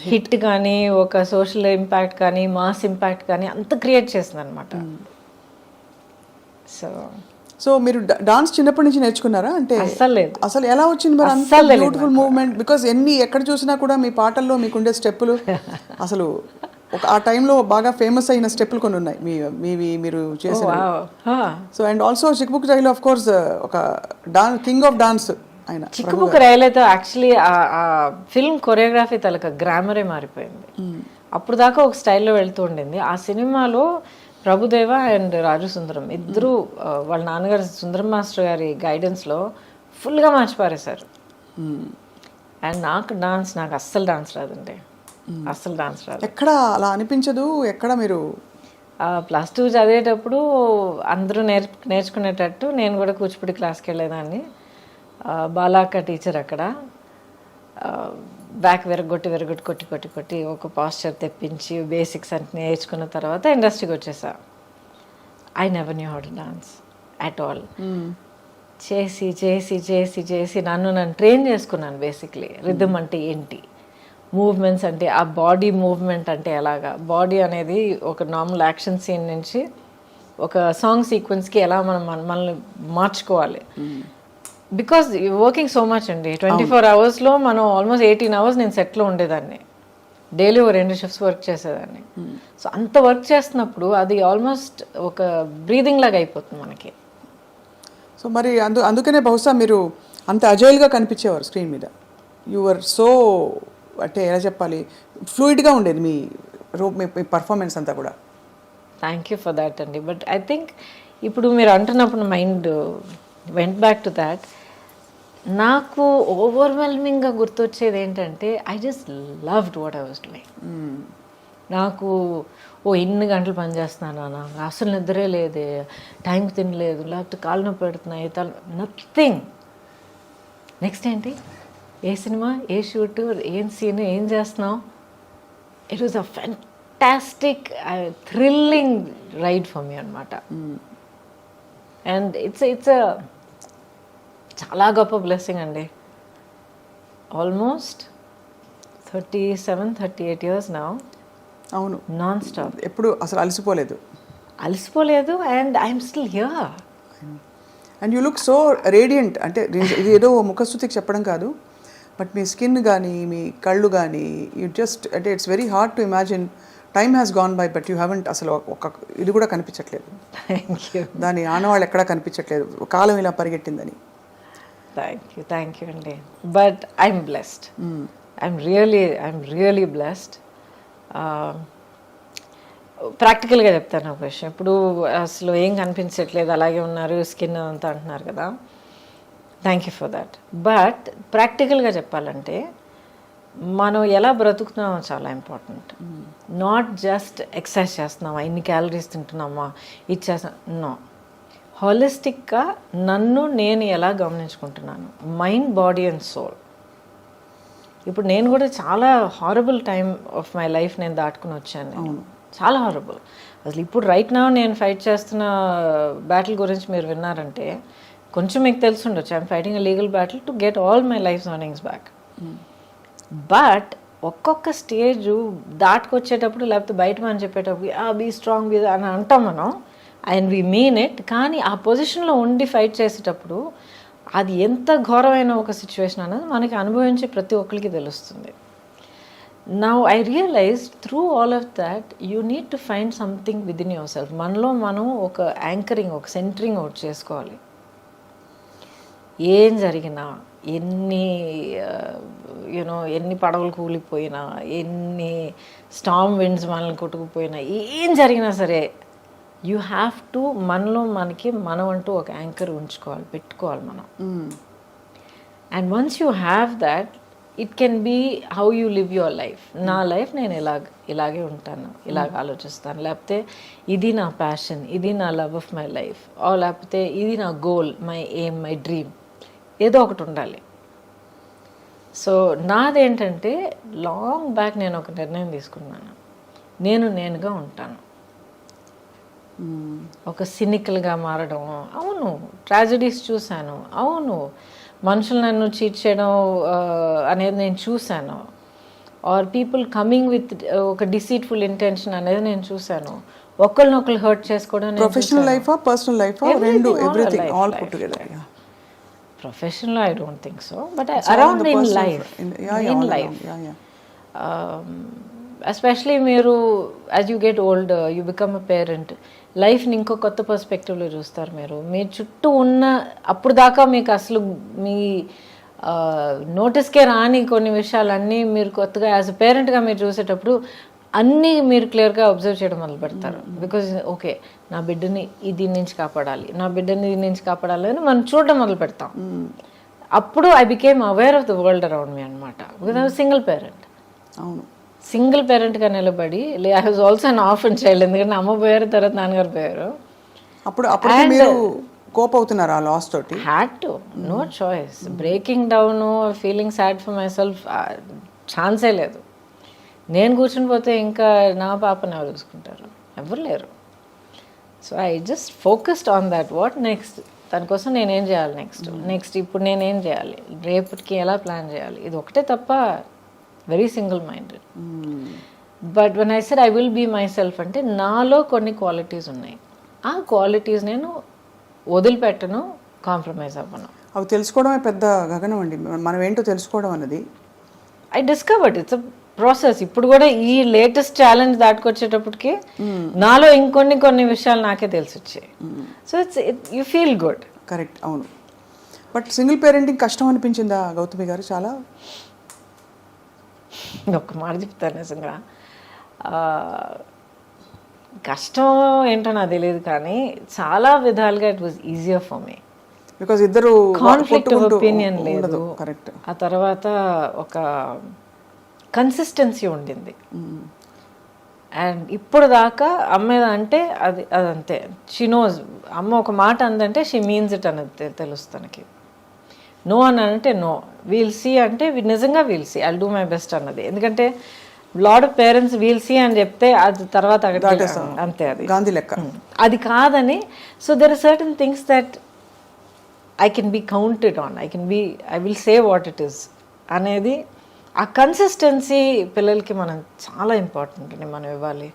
hit కానీ, ఒక సోషల్ ఇంపాక్ట్ కానీ, మాస్ ఇంపాక్ట్ కానీ అంత క్రియేట్ చేసింది అనమాట. సో మీరు డాన్స్ చిన్నప్పటి నుంచి నేర్చుకున్నారా? అంటే అస్సలు లేదు. అసలు ఎలా వచ్చింది మరి అంత బ్యూటిఫుల్ మూవ్మెంట్? బికాస్ ఎక్కడ చూసినా కూడా మీ పాటల్లో మీకుండే స్టెప్పులు అసలు ఆ టైంలో బాగా ఫేమస్ అయిన స్టెప్పులు కొన్ని ఉన్నాయి మీరు చేసిన. సో అండ్ ఆల్సో చిక్బుక్ రైలు ఆఫ్ కోర్స్ ఒక కింగ్ ఆఫ్ డాన్స్ ఆయన. చిక్కుబుక్ రైలు అయితే యాక్చువల్లీ ఆ ఫిల్మ్ కొరియోగ్రఫీ తలక గ్రామరే మారిపోయింది. అప్పుడు దాకా ఒక స్టైల్లో వెళ్తూ ఉండింది. ఆ సినిమాలో ప్రభుదేవ అండ్ రాజు సుందరం ఇద్దరు వాళ్ళ నాన్నగారు సుందరం మాస్టర్ గారి గైడెన్స్లో ఫుల్గా మార్చి పారేశారు. అండ్ నాకు అస్సలు డాన్స్ రాదండి, అస్సలు డాన్స్ రాదు. ఎక్కడ అలా అనిపించదు? ఎక్కడ మీరు +2 చదివేటప్పుడు అందరూ నేర్చుకునేటట్టు నేను కూడా కూచిపూడి క్లాస్కి వెళ్ళేదాన్ని. బాలాక్క టీచర్ అక్కడ బ్యాక్ కొట్టి ఒక పాస్చర్ తెప్పించి బేసిక్స్ అంటే నేర్చుకున్న తర్వాత ఇండస్ట్రీకి వచ్చేసా. I never knew how to dance at all. చేసి నన్ను ట్రైన్ చేసుకున్నాను. బేసిక్లీ రిథమ్ అంటే ఏంటి, మూవ్మెంట్స్ అంటే ఆ బాడీ మూవ్మెంట్ అంటే ఎలాగా, బాడీ అనేది ఒక నార్మల్ యాక్షన్ సీన్ నుంచి ఒక సాంగ్ సీక్వెన్స్కి ఎలా మనల్ని మార్చుకోవాలి. బికాజ్ వర్కింగ్ సో మచ్ అండి, 24 అవర్స్లో మనం ఆల్మోస్ట్ 18 అవర్స్ నేను సెట్లో ఉండేదాన్ని. డైలీ 2 షిఫ్ట్స్ వర్క్ చేసేదాన్ని. సో అంత వర్క్ చేస్తున్నప్పుడు అది ఆల్మోస్ట్ ఒక బ్రీదింగ్ లాగా అయిపోతుంది మనకి. సో మరి అందుకనే బహుశా మీరు అంత అజైల్గా కనిపించేవారు స్క్రీన్ మీద. యువర్ సో అంటే ఎలా చెప్పాలి, ఫ్లూయిడ్గా ఉండేది మీ పర్ఫార్మెన్స్ అంతా కూడా. థ్యాంక్ యూ ఫర్ దాట్ అండి. బట్ ఐ థింక్ ఇప్పుడు మీరు అంటున్నప్పుడు mind went back to that. నాకు ఓవర్వెల్మింగ్గా గుర్తొచ్చేది ఏంటంటే I just loved what I was doing. నాకు ఇన్ని గంటలు పనిచేస్తున్నాను నాకు అసలు నిద్రే లేదే, టైంకి తినలేదు, లేకపోతే కాళ్ళు నొప్పి పెడుతున్నాయి, నథింగ్. నెక్స్ట్ ఏంటి, ఏ సినిమా, ఏ షూటు, ఏం సీన్, ఏం చేస్తున్నావు. It was a fantastic thrilling ride for me అనమాట. అండ్ ఇట్స్ చాలా గొప్ప బ్లెస్సింగ్ అండి. Almost 37-38 years now. అవును, నాన్ స్టాప్. ఎప్పుడు అసలు అలసిపోలేదు and I'm still here. And you look so radiant. అంటే ఇది ఏదో ముఖస్తుతికి చెప్పడం కాదు, బట్ మీ స్కిన్ కానీ మీ కళ్ళు కానీ యూ జస్ట్ అంటే it's very hard to imagine time has gone by but you haven't అసలు ఒక ఇది కూడా కనిపించట్లేదు. దాని ఆనవాళ్ళు ఎక్కడా కనిపించట్లేదు, కాలం ఇలా పరిగెట్టిందని. థ్యాంక్ యూ అండి. But I'm blessed. I'm really blessed. ప్రాక్టికల్గా చెప్తాను ఒక విషయం. ఇప్పుడు అసలు ఏం కనిపించట్లేదు, అలాగే ఉన్నారు, స్కిన్ అంతా అంటున్నారు కదా. Thank you for that. But ప్రాక్టికల్గా చెప్పాలంటే మనం ఎలా బ్రతుకుతున్నామో చాలా ఇంపార్టెంట్. నాట్ జస్ట్ ఎక్సర్సైజ్ చేస్తున్నామా, ఇన్ని క్యాలరీస్ తింటున్నామా, ఇది చేస్తున్నా, నో. హాలిస్టిక్గా నన్ను నేను ఎలా గమనించుకుంటున్నాను, మైండ్, బాడీ అండ్ సోల్. ఇప్పుడు నేను కూడా చాలా horrible time of my life నేను దాటుకుని వచ్చాను నేను. చాలా హారబుల్. అసలు ఇప్పుడు రైట్ నా నేను ఫైట్ చేస్తున్న బ్యాటిల్ గురించి మీరు విన్నారంటే కొంచెం మీకు తెలిసి ఉండొచ్చు. I'm fighting a legal battle to get all my life earnings back. But ఒక్కొక్క స్టేజ్ దాటుకొచ్చేటప్పుడు లేకపోతే బయట మనం చెప్పేటప్పుడు బీ స్ట్రాంగ్ అని అంటాం మనం, అండ్ వీ మీన్ ఇట్. కానీ ఆ పొజిషన్లో ఉండి ఫైట్ చేసేటప్పుడు అది ఎంత ఘోరమైన ఒక సిచ్యువేషన్ అనేది మనకి అనుభవించే ప్రతి ఒక్కరికి తెలుస్తుంది. Now I realize through all of that you need to find something within yourself. మనలో మనం ఒక యాంకరింగ్, ఒక సెంటరింగ్ అవుట్ చేసుకోవాలి. ఏం జరిగినా, ఎన్ని ఎన్ని పడవలు కూలిపోయినా, ఎన్ని స్టామ్ విండ్స్ మనల్ని కొట్టుకుపోయినా, ఏం జరిగినా సరే యూ హ్యావ్ టు మనలో మనం అంటూ ఒక యాంకర్ ఉంచుకోవాలి, పెట్టుకోవాలి మనం. And once you have that it can be how you live your life. నా లైఫ్ నేను ఇలాగే ఉంటాను, ఇలాగ ఆలోచిస్తాను, లేకపోతే ఇది నా ప్యాషన్, ఇది నా లవ్ ఆఫ్ మై లైఫ్, లేకపోతే ఇది నా goal, my aim, my dream, ఏదో ఒకటి ఉండాలి. సో నాదేంటంటే లాంగ్ బ్యాక్ నేను ఒక నిర్ణయం తీసుకున్నాను, నేనుగా ఉంటాను. ఒక సినికల్గా మారడం, అవును ట్రాజడీస్ చూశాను, అవును మనుషులు నన్ను చీట్ చేయడం అనేది నేను చూశాను, ఆర్ పీపుల్ కమింగ్ విత్ ఒక డిసీట్ఫుల్ ఇంటెన్షన్ అనేది నేను చూశాను, ఒకళ్ళనొకళ్ళు హర్ట్ చేసుకోవడం. ప్రొఫెషనల్ లైఫ్, పర్సనల్ లైఫ్, రెండు, everything all put together. Professionally, I don't think so, but around in life, in life, especially మీరు as you get older, you become a parent, లైఫ్ని ఇంకో కొత్త పర్స్పెక్టివ్లో చూస్తారు. మీ చుట్టూ ఉన్న అప్పుడు దాకా మీకు అసలు మీ నోటీస్కే రాని కొన్ని విషయాలన్నీ మీరు కొత్తగా యాజ్ అ పేరెంట్గా మీరు చూసేటప్పుడు అన్నీ మీరు క్లియర్గా అబ్జర్వ్ చేయడం మొదలు పెడతారు. బికాజ్ ఓకే నా బిడ్డని దీని నుంచి కాపాడాలి, నా బిడ్డని దీని నుంచి కాపాడాలి అని మనం చూడడం మొదలు పెడతాం. అప్పుడు I became aware of the world around me అనమాట. Because I was single parent. అవును, సింగిల్ పేరెంట్గా నిలబడి, I was also an orphan child. ఎందుకంటే అమ్మ పోయారు, తర్వాత నాన్నగారు పోయారు. అప్పుడు మీరు కోప్ అవుతున్నారు ఆ లాస్ తోటి? Had to, no choice. Breaking down, feeling sad for my self ఛాన్సే లేదు. నేను కూర్చుని పోతే ఇంకా నా పాపని ఎవరు చూసుకుంటారు? ఎవరు లేరు. So I just focused on that. What next, దానికోసం నేనేం చేయాలి, నెక్స్ట్ ఇప్పుడు నేనేం చేయాలి, రేపటికి ఎలా ప్లాన్ చేయాలి, ఇది ఒకటే తప్ప. Very single minded. But when I said I will be myself అంటే నాలో కొన్ని క్వాలిటీస్ ఉన్నాయి. ఆ క్వాలిటీస్ నేను వదిలిపెట్టను, కాంప్రమైజ్ అవ్వను. అవి తెలుసుకోవడమే పెద్ద గగనం అండి. మనం ఏంటో తెలుసుకోవడం అన్నది I discovered it's a process. ఇప్పుడు కూడా ఈ లేటెస్ట్ ఛాలెంజ్ దాటుకొచ్చేటప్పటికి నాలో ఇంకొన్ని విషయాలు నాకే తెలిసి వచ్చాయి. So you feel good. Correct, అవును. బట్ సింగిల్ పేరెంటింగ్ కష్టం అనిపించిందా గౌతమి గారు? చాలా ఒక్క మాట చెప్తాను, నిజంగా కష్టం ఏంటో నాకు తెలియదు, కానీ చాలా విధాలుగా it was easier for me. Because ఇద్దరు కాన్ఫ్లిక్ట్ ఆఫ్ ఒపీనియన్ లేదు. కరెక్ట్. ఆ తర్వాత ఒక కన్సిస్టెన్సీ ఉండింది. అండ్ ఇప్పుడు దాకా అమ్మ అంటే అదంతే. She knows. అమ్మ ఒక మాట అందంటే షీ మీన్స్ ఇట్ అనేది తెలుసు తనకి. నో అని అంటే నో, వీల్ సీ అంటే నిజంగా we'll see, I'll do my best అన్నది. ఎందుకంటే lot of parents we'll see అని చెప్తే అది తర్వాత అంతే, అది గాంధీ లెక్క. అది కాదని. So there are certain things that I can be counted on, I will say what it is అనేది. ఆ కన్సిస్టెన్సీ పిల్లలకి మనం చాలా ఇంపార్టెంట్ అని మనం ఇవ్వాలి.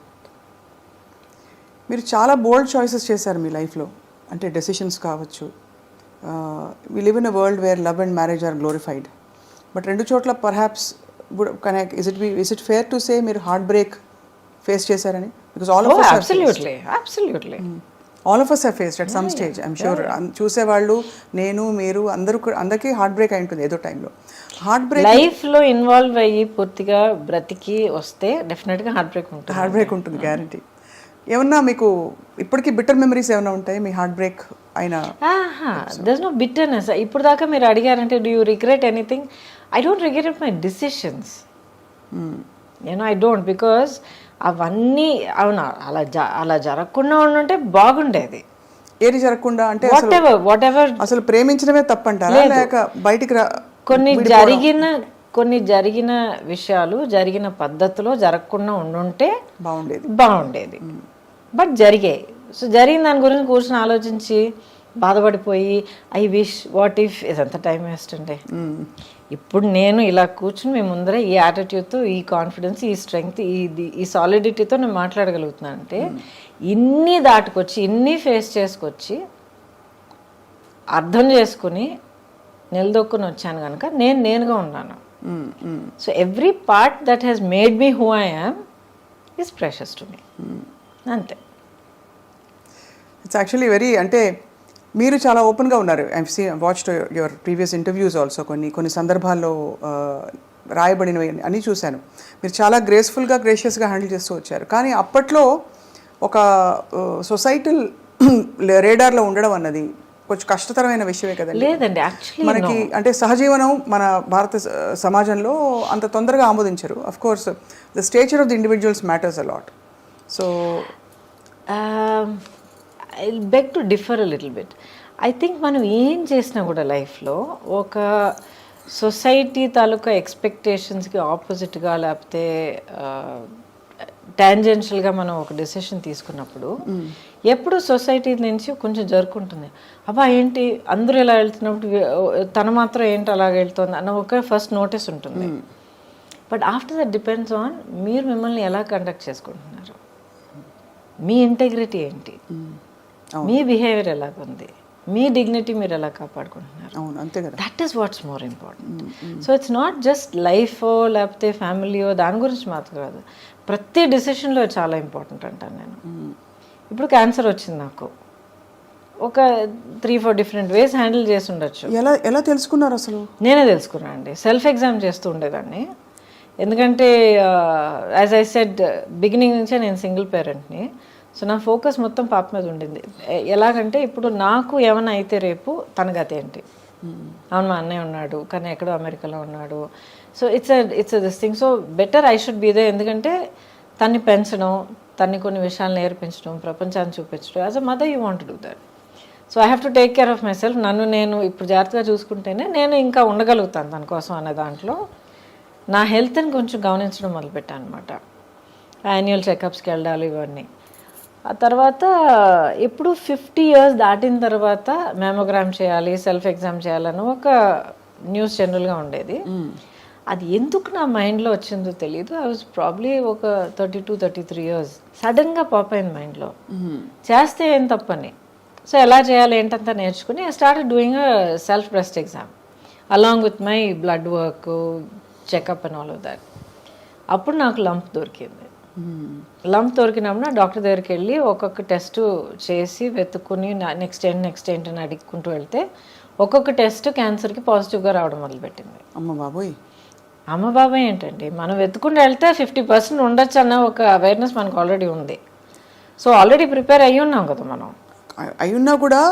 మీరు చాలా బోల్డ్ చాయిసెస్ చేశారు మీ లైఫ్లో, అంటే డెసిషన్స్ కావచ్చు. We live in a world where love and marriage are glorified. But రెండు చోట్ల perhaps is it fair to say మీరు హార్ట్ బ్రేక్ ఫేస్ చేశారని? Because all of us absolutely all of us have faced at some stage, I'm sure. చూసేవాళ్ళు, నేను, మీరు అందరికీ heart break అయి ఉంటుంది ఏదో టైంలో. హార్ట్ బ్రేక్ లైఫ్లో ఇన్వాల్వ్ అయ్యి పూర్తిగా బ్రతికి వస్తే డెఫినెట్గా హార్ట్ బ్రేక్ ఉంటుంది గ్యారంటీ. ఏమన్నా మీకు ఇప్పటికీ బిట్టర్ మెమరీస్ ఏమైనా ఉంటాయి మీ హార్ట్ బ్రేక్ అయినా? There is no bitterness. ఇప్పుడు దాకా మీరు అడిగారంటే do you regret anything? I don't regret my decisions. I don't, because అవన్నీ అవునా అలా జరగకుండా ఉంటే బాగుండేది. ఏది జరగకుండా అంటే వాట్ ఎవర్ అసలు ప్రేమించడమే తప్పంటారా, లేక బయటికి కొన్ని జరిగిన కొన్ని జరిగిన విషయాలు జరిగిన పద్ధతిలో జరగకుండా ఉండుంటే బాగుండేది. బట్ జరిగాయి. సో జరిగిన దాని గురించి కూర్చొని ఆలోచించి బాధపడిపోయి ఐ విష్ వాట్ ఇఫ్ ఇదంతా టైం వేస్ట్ అండి. ఇప్పుడు నేను ఇలా కూర్చుని మీ ముందర ఈ యాటిట్యూడ్తో, ఈ కాన్ఫిడెన్స్, ఈ స్ట్రెంగ్త్, ఈ సాలిడిటీతో నేను మాట్లాడగలుగుతున్నాను అంటే ఇన్ని దాటుకొచ్చి ఇన్ని ఫేస్ చేసుకొచ్చి అర్థం చేసుకుని నిలదొక్కుని వచ్చాను కనుక నేనుగా ఉన్నాను. So every part that has made me who I am is precious to me. అంతే. ఇట్స్ యాక్చువల్లీ వెరీ, అంటే మీరు చాలా ఓపెన్గా ఉన్నారు. I watched your previous interviews also. కొన్ని సందర్భాల్లో రాయబడినవి అని చూశాను. మీరు చాలా గ్రేస్ఫుల్గా, గ్రేషియస్గా హ్యాండిల్ చేస్తూ వచ్చారు. కానీ అప్పట్లో ఒక సొసైటల్ రేడార్లో ఉండడం అన్నది కొంచెం కష్టతరమైన విషయమే కదండి. లేదండి, యాక్చువల్లీ మనకి అంటే సహజీవనం మన భారత సమాజంలో అంత తొందరగా ఆమోదించరు. Of course the stature of the individuals matters a lot. So I beg to differ a little bit. I think మనం ఏం చేసినా కూడా లైఫ్లో ఒక సొసైటీ తాలూకా ఎక్స్పెక్టేషన్స్కి ఆపోజిట్గా లేకపోతే టాంజెన్షియల్గా మనం ఒక డెసిషన్ తీసుకున్నప్పుడు ఎప్పుడు సొసైటీ నుంచి కొంచెం జరుపుకుంటుంది. అబ్బా ఏంటి అందరూ ఇలా వెళ్తున్నప్పుడు తను మాత్రం ఏంటి అలాగ వెళ్తుంది అన్న ఒక ఫస్ట్ నోటీస్ ఉంటుంది. But after that depends on మీరు మిమ్మల్ని ఎలా కండక్ట్ చేసుకుంటున్నారు, మీ ఇంటెగ్రిటీ ఏంటి, మీ బిహేవియర్ ఎలాగుంది, మీ డిగ్నిటీ మీరు ఎలా కాపాడుకుంటున్నారు. అంతే కదా. That is what's more important. So it's not just లైఫో లేకపోతే ఫ్యామిలీయో దాని గురించి మాత్రం కాదు, ప్రతి డెసిషన్లో చాలా ఇంపార్టెంట్ అంటాను నేను. ఇప్పుడు క్యాన్సర్ వచ్చింది నాకు, ఒక 3-4 డిఫరెంట్ వేస్ హ్యాండిల్ చేసి ఉండొచ్చు. ఎలా తెలుసుకున్నారు అసలు? నేనే తెలుసుకున్నాను అండి. సెల్ఫ్ ఎగ్జామ్ చేస్తూ ఉండేదాన్ని. ఎందుకంటే యాజ్ ఐ సెడ్ బిగినింగ్ నుంచే నేను సింగిల్ పేరెంట్ని. సో నా ఫోకస్ మొత్తం పాప మీద ఉండింది. ఎలాగంటే ఇప్పుడు నాకు ఏమైనా అయితే రేపు తన గత ఏంటి, అవును మా అన్నయ్య ఉన్నాడు కానీ ఎక్కడో అమెరికాలో ఉన్నాడు. So it's this thing. So better I should be there. ఎందుకంటే తన్ని పెంచడం, తన్ని కొన్ని విషయాలు నేర్పించడం, ప్రపంచాన్ని చూపించడం, as a mother you want to do that. So I have to take care of myself. నన్ను నేను ఇప్పుడు జాగ్రత్తగా చూసుకుంటేనే నేను ఇంకా ఉండగలుగుతాను తన కోసం అనే దాంట్లో నా హెల్త్ని కొంచెం గమనించడం మొదలుపెట్టాను అనమాట. యాన్యువల్ చెకప్స్కి వెళ్ళాలి ఇవన్నీ. ఆ తర్వాత ఎప్పుడు 50 years దాటిన తర్వాత మ్యామోగ్రామ్ చేయాలి, సెల్ఫ్ ఎగ్జామ్ చేయాలని ఒక న్యూస్ జనరల్గా ఉండేది. అది ఎందుకు నా మైండ్లో వచ్చిందో తెలియదు. ఐ వాజ్ ప్రాబ్లీ ఒక 32-33 years. సడన్గా పాప్ అయింది మైండ్లో, చేస్తే ఏం తప్పని. సో ఎలా చేయాలి ఏంటంతా నేర్చుకుని I started doing a self breast exam along with my blood work, checkup and all of that. అప్పుడు నాకు లంప్ దొరికింది. లంప్ దొరికినప్పుడు డాక్టర్ దగ్గరికి వెళ్ళి ఒక్కొక్క టెస్ట్ చేసి వెతుక్కుని నెక్స్ట్ ఏంటి అని అడుక్కుంటూ వెళ్తే ఒక్కొక్క టెస్ట్ క్యాన్సర్కి పాజిటివ్గా రావడం మొదలుపెట్టింది. అమ్మ బాబాయ్ ఏంటండి, మనం వెతుకుంటూ వెళ్తే 50% ఉండొచ్చు అన్న ఒక అవేర్నెస్ మనకు ఆల్రెడీ ఉంది. సో ఆల్రెడీ ప్రిపేర్ అయ్యి ఉన్నాం కదా మనం. అయ్యున్నా కూడా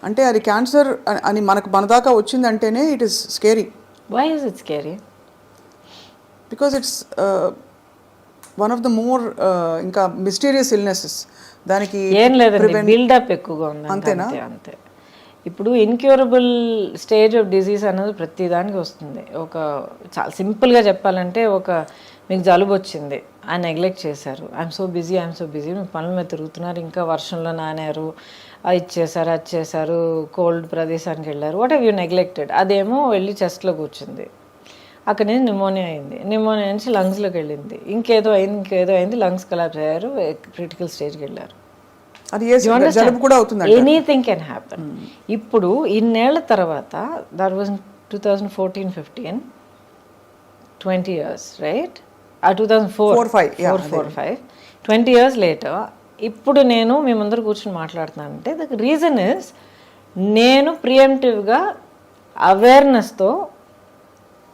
అంటే అది క్యాన్సర్ అని మన దాకా వచ్చిందంటేనే it is scary. Why is it scary? Because it's one of the more ఇంకా మిస్టీరియస్ ఇల్నెసెస్. దానికి ఏం లేదండి, బిల్డప్ ఎక్కువగా ఉంది. అంతేనా? అంతే. ఇప్పుడు ఇన్క్యూరబుల్ స్టేజ్ ఆఫ్ డిజీజ్ అనేది ప్రతి దానికి వస్తుంది. ఒక చాలా సింపుల్గా చెప్పాలంటే మీకు జలుబు వచ్చింది, ఆ నెగ్లెక్ట్ చేశారు, ఐఎమ్ సో బిజీ మీ పనుల మీద తిరుగుతున్నారు, ఇంకా వర్షంలో నానారు, అది చేశారు, కోల్డ్ ప్రదేశానికి వెళ్ళారు, వాట్ హ్యావ్ యూ నెగ్లెక్టెడ్. అదేమో వెళ్ళి చెస్ట్లో కూర్చుంది, అక్కడి నుంచి నిమోనియా నుంచి లంగ్స్లోకి వెళ్ళింది, ఇంకేదో అయింది, లంగ్స్ కొలాప్స్ అయ్యారు, క్రిటికల్ స్టేజ్కి వెళ్ళారు. Anything can happen. ఇప్పుడు ఇన్నేళ్ల తర్వాత that was 2014-15, 20 years, right? 2004-5, 20 years later ఇప్పుడు నేను మీ ముందర కూర్చొని మాట్లాడుతున్నానంటే ద రీజన్ ఇస్ నేను ప్రియంటివ్గా అవేర్నెస్తో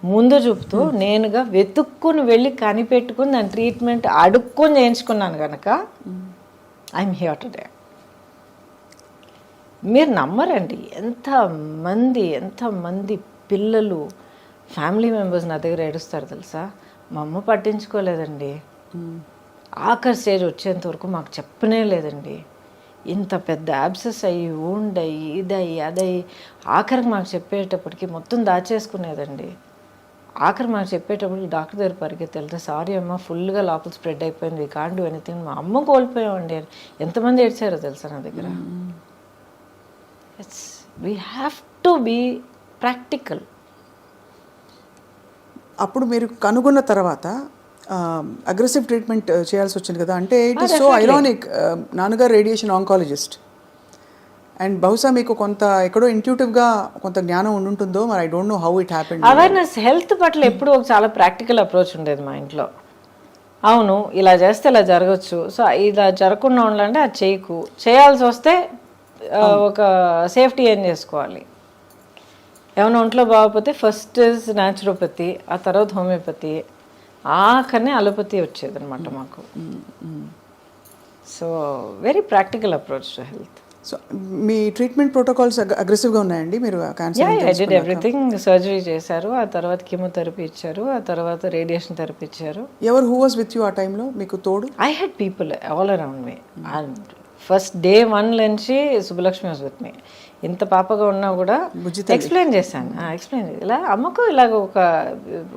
ముందు చూపుతూ నేనుగా వెతుక్కుని వెళ్ళి కనిపెట్టుకుని దాని ట్రీట్మెంట్ అడుక్కొని చేయించుకున్నాను కనుక ఐఎమ్ హియర్ టుడే. మీరు నమ్మరండి, ఎంతమంది పిల్లలు, ఫ్యామిలీ మెంబర్స్ నా దగ్గర ఏడుస్తారు తెలుసా. మా అమ్మ పట్టించుకోలేదండి, ఆఖరి స్టేజ్ వచ్చేంత వరకు మాకు చెప్పనే లేదండి, ఇంత పెద్ద యాబ్సెస్ అయ్యి ఉండయి ఇదయ్యి అదయ్యి ఆఖరికి మాకు చెప్పేటప్పటికి మొత్తం దాచేసుకునేదండి. ఆఖరి మాకు చెప్పేటప్పుడు డాక్టర్ దగ్గర పరిగెత్తి వెళ్తే సారీ అమ్మ ఫుల్గా లోపల స్ప్రెడ్ అయిపోయింది వీ కాంట్ డూ ఎనీథింగ్. మా అమ్మ కోల్పోయామండి. ఎంతమంది ఏడ్చారో తెలుసా నా దగ్గర. It's we have to be practical. అప్పుడు మీరు కనుగొన్న తర్వాత అగ్రెసివ్ ట్రీట్మెంట్ చేయాల్సి వచ్చింది కదా, అంటే ఇట్ ఈస్ సో ఐరానిక్. నాన్నగారు రేడియేషన్ ఆంకాలజిస్ట్ అండ్ బహుశా మీకు కొంత ఎక్కడో ఇంట్యూటివ్గా కొంత జ్ఞానం ఉండుంటుందో, మరి I don't know how it happened. Awareness health పట్ల ఎప్పుడు ఒక చాలా ప్రాక్టికల్ అప్రోచ్ ఉండేది మా ఇంట్లో. అవును ఇలా చేస్తే ఇలా జరగచ్చు, సో ఇలా జరగకుండా ఉండాలంటే అది చేయకు, చేయాల్సి వస్తే ఒక సేఫ్టీ ఏం చేసుకోవాలి. ఏమైనా ఒంట్లో బాగోకపోతే ఫస్ట్ ఇస్ న్యాచురోపతి, ఆ తర్వాత హోమియోపతి, ఆఖరిని అలోపతి వచ్చేది అనమాట మాకు. So very practical approach to health. So me treatment protocols అగ్రెసివ్గా ఉన్నాయండి? మీరు ఐ డిడ్ ఎవ్రీథింగ్. సర్జరీ చేశారు, ఆ తర్వాత కీమోథెరపీ ఇచ్చారు, ఆ తర్వాత రేడియేషన్ థెరపీ ఇచ్చారు. ఎవరు హూ వాజ్ విత్ యూ ఆ టైంలో మీకు తోడు? I had people all around me. And first day 1 నుంచి సుబ్బలక్ష్మి వాజ్ విత్ మీ. ఇంత పాపగా ఉన్నా కూడా ఎక్స్ప్లెయిన్ చేశాను. ఇలా అమ్మకు ఇలాగ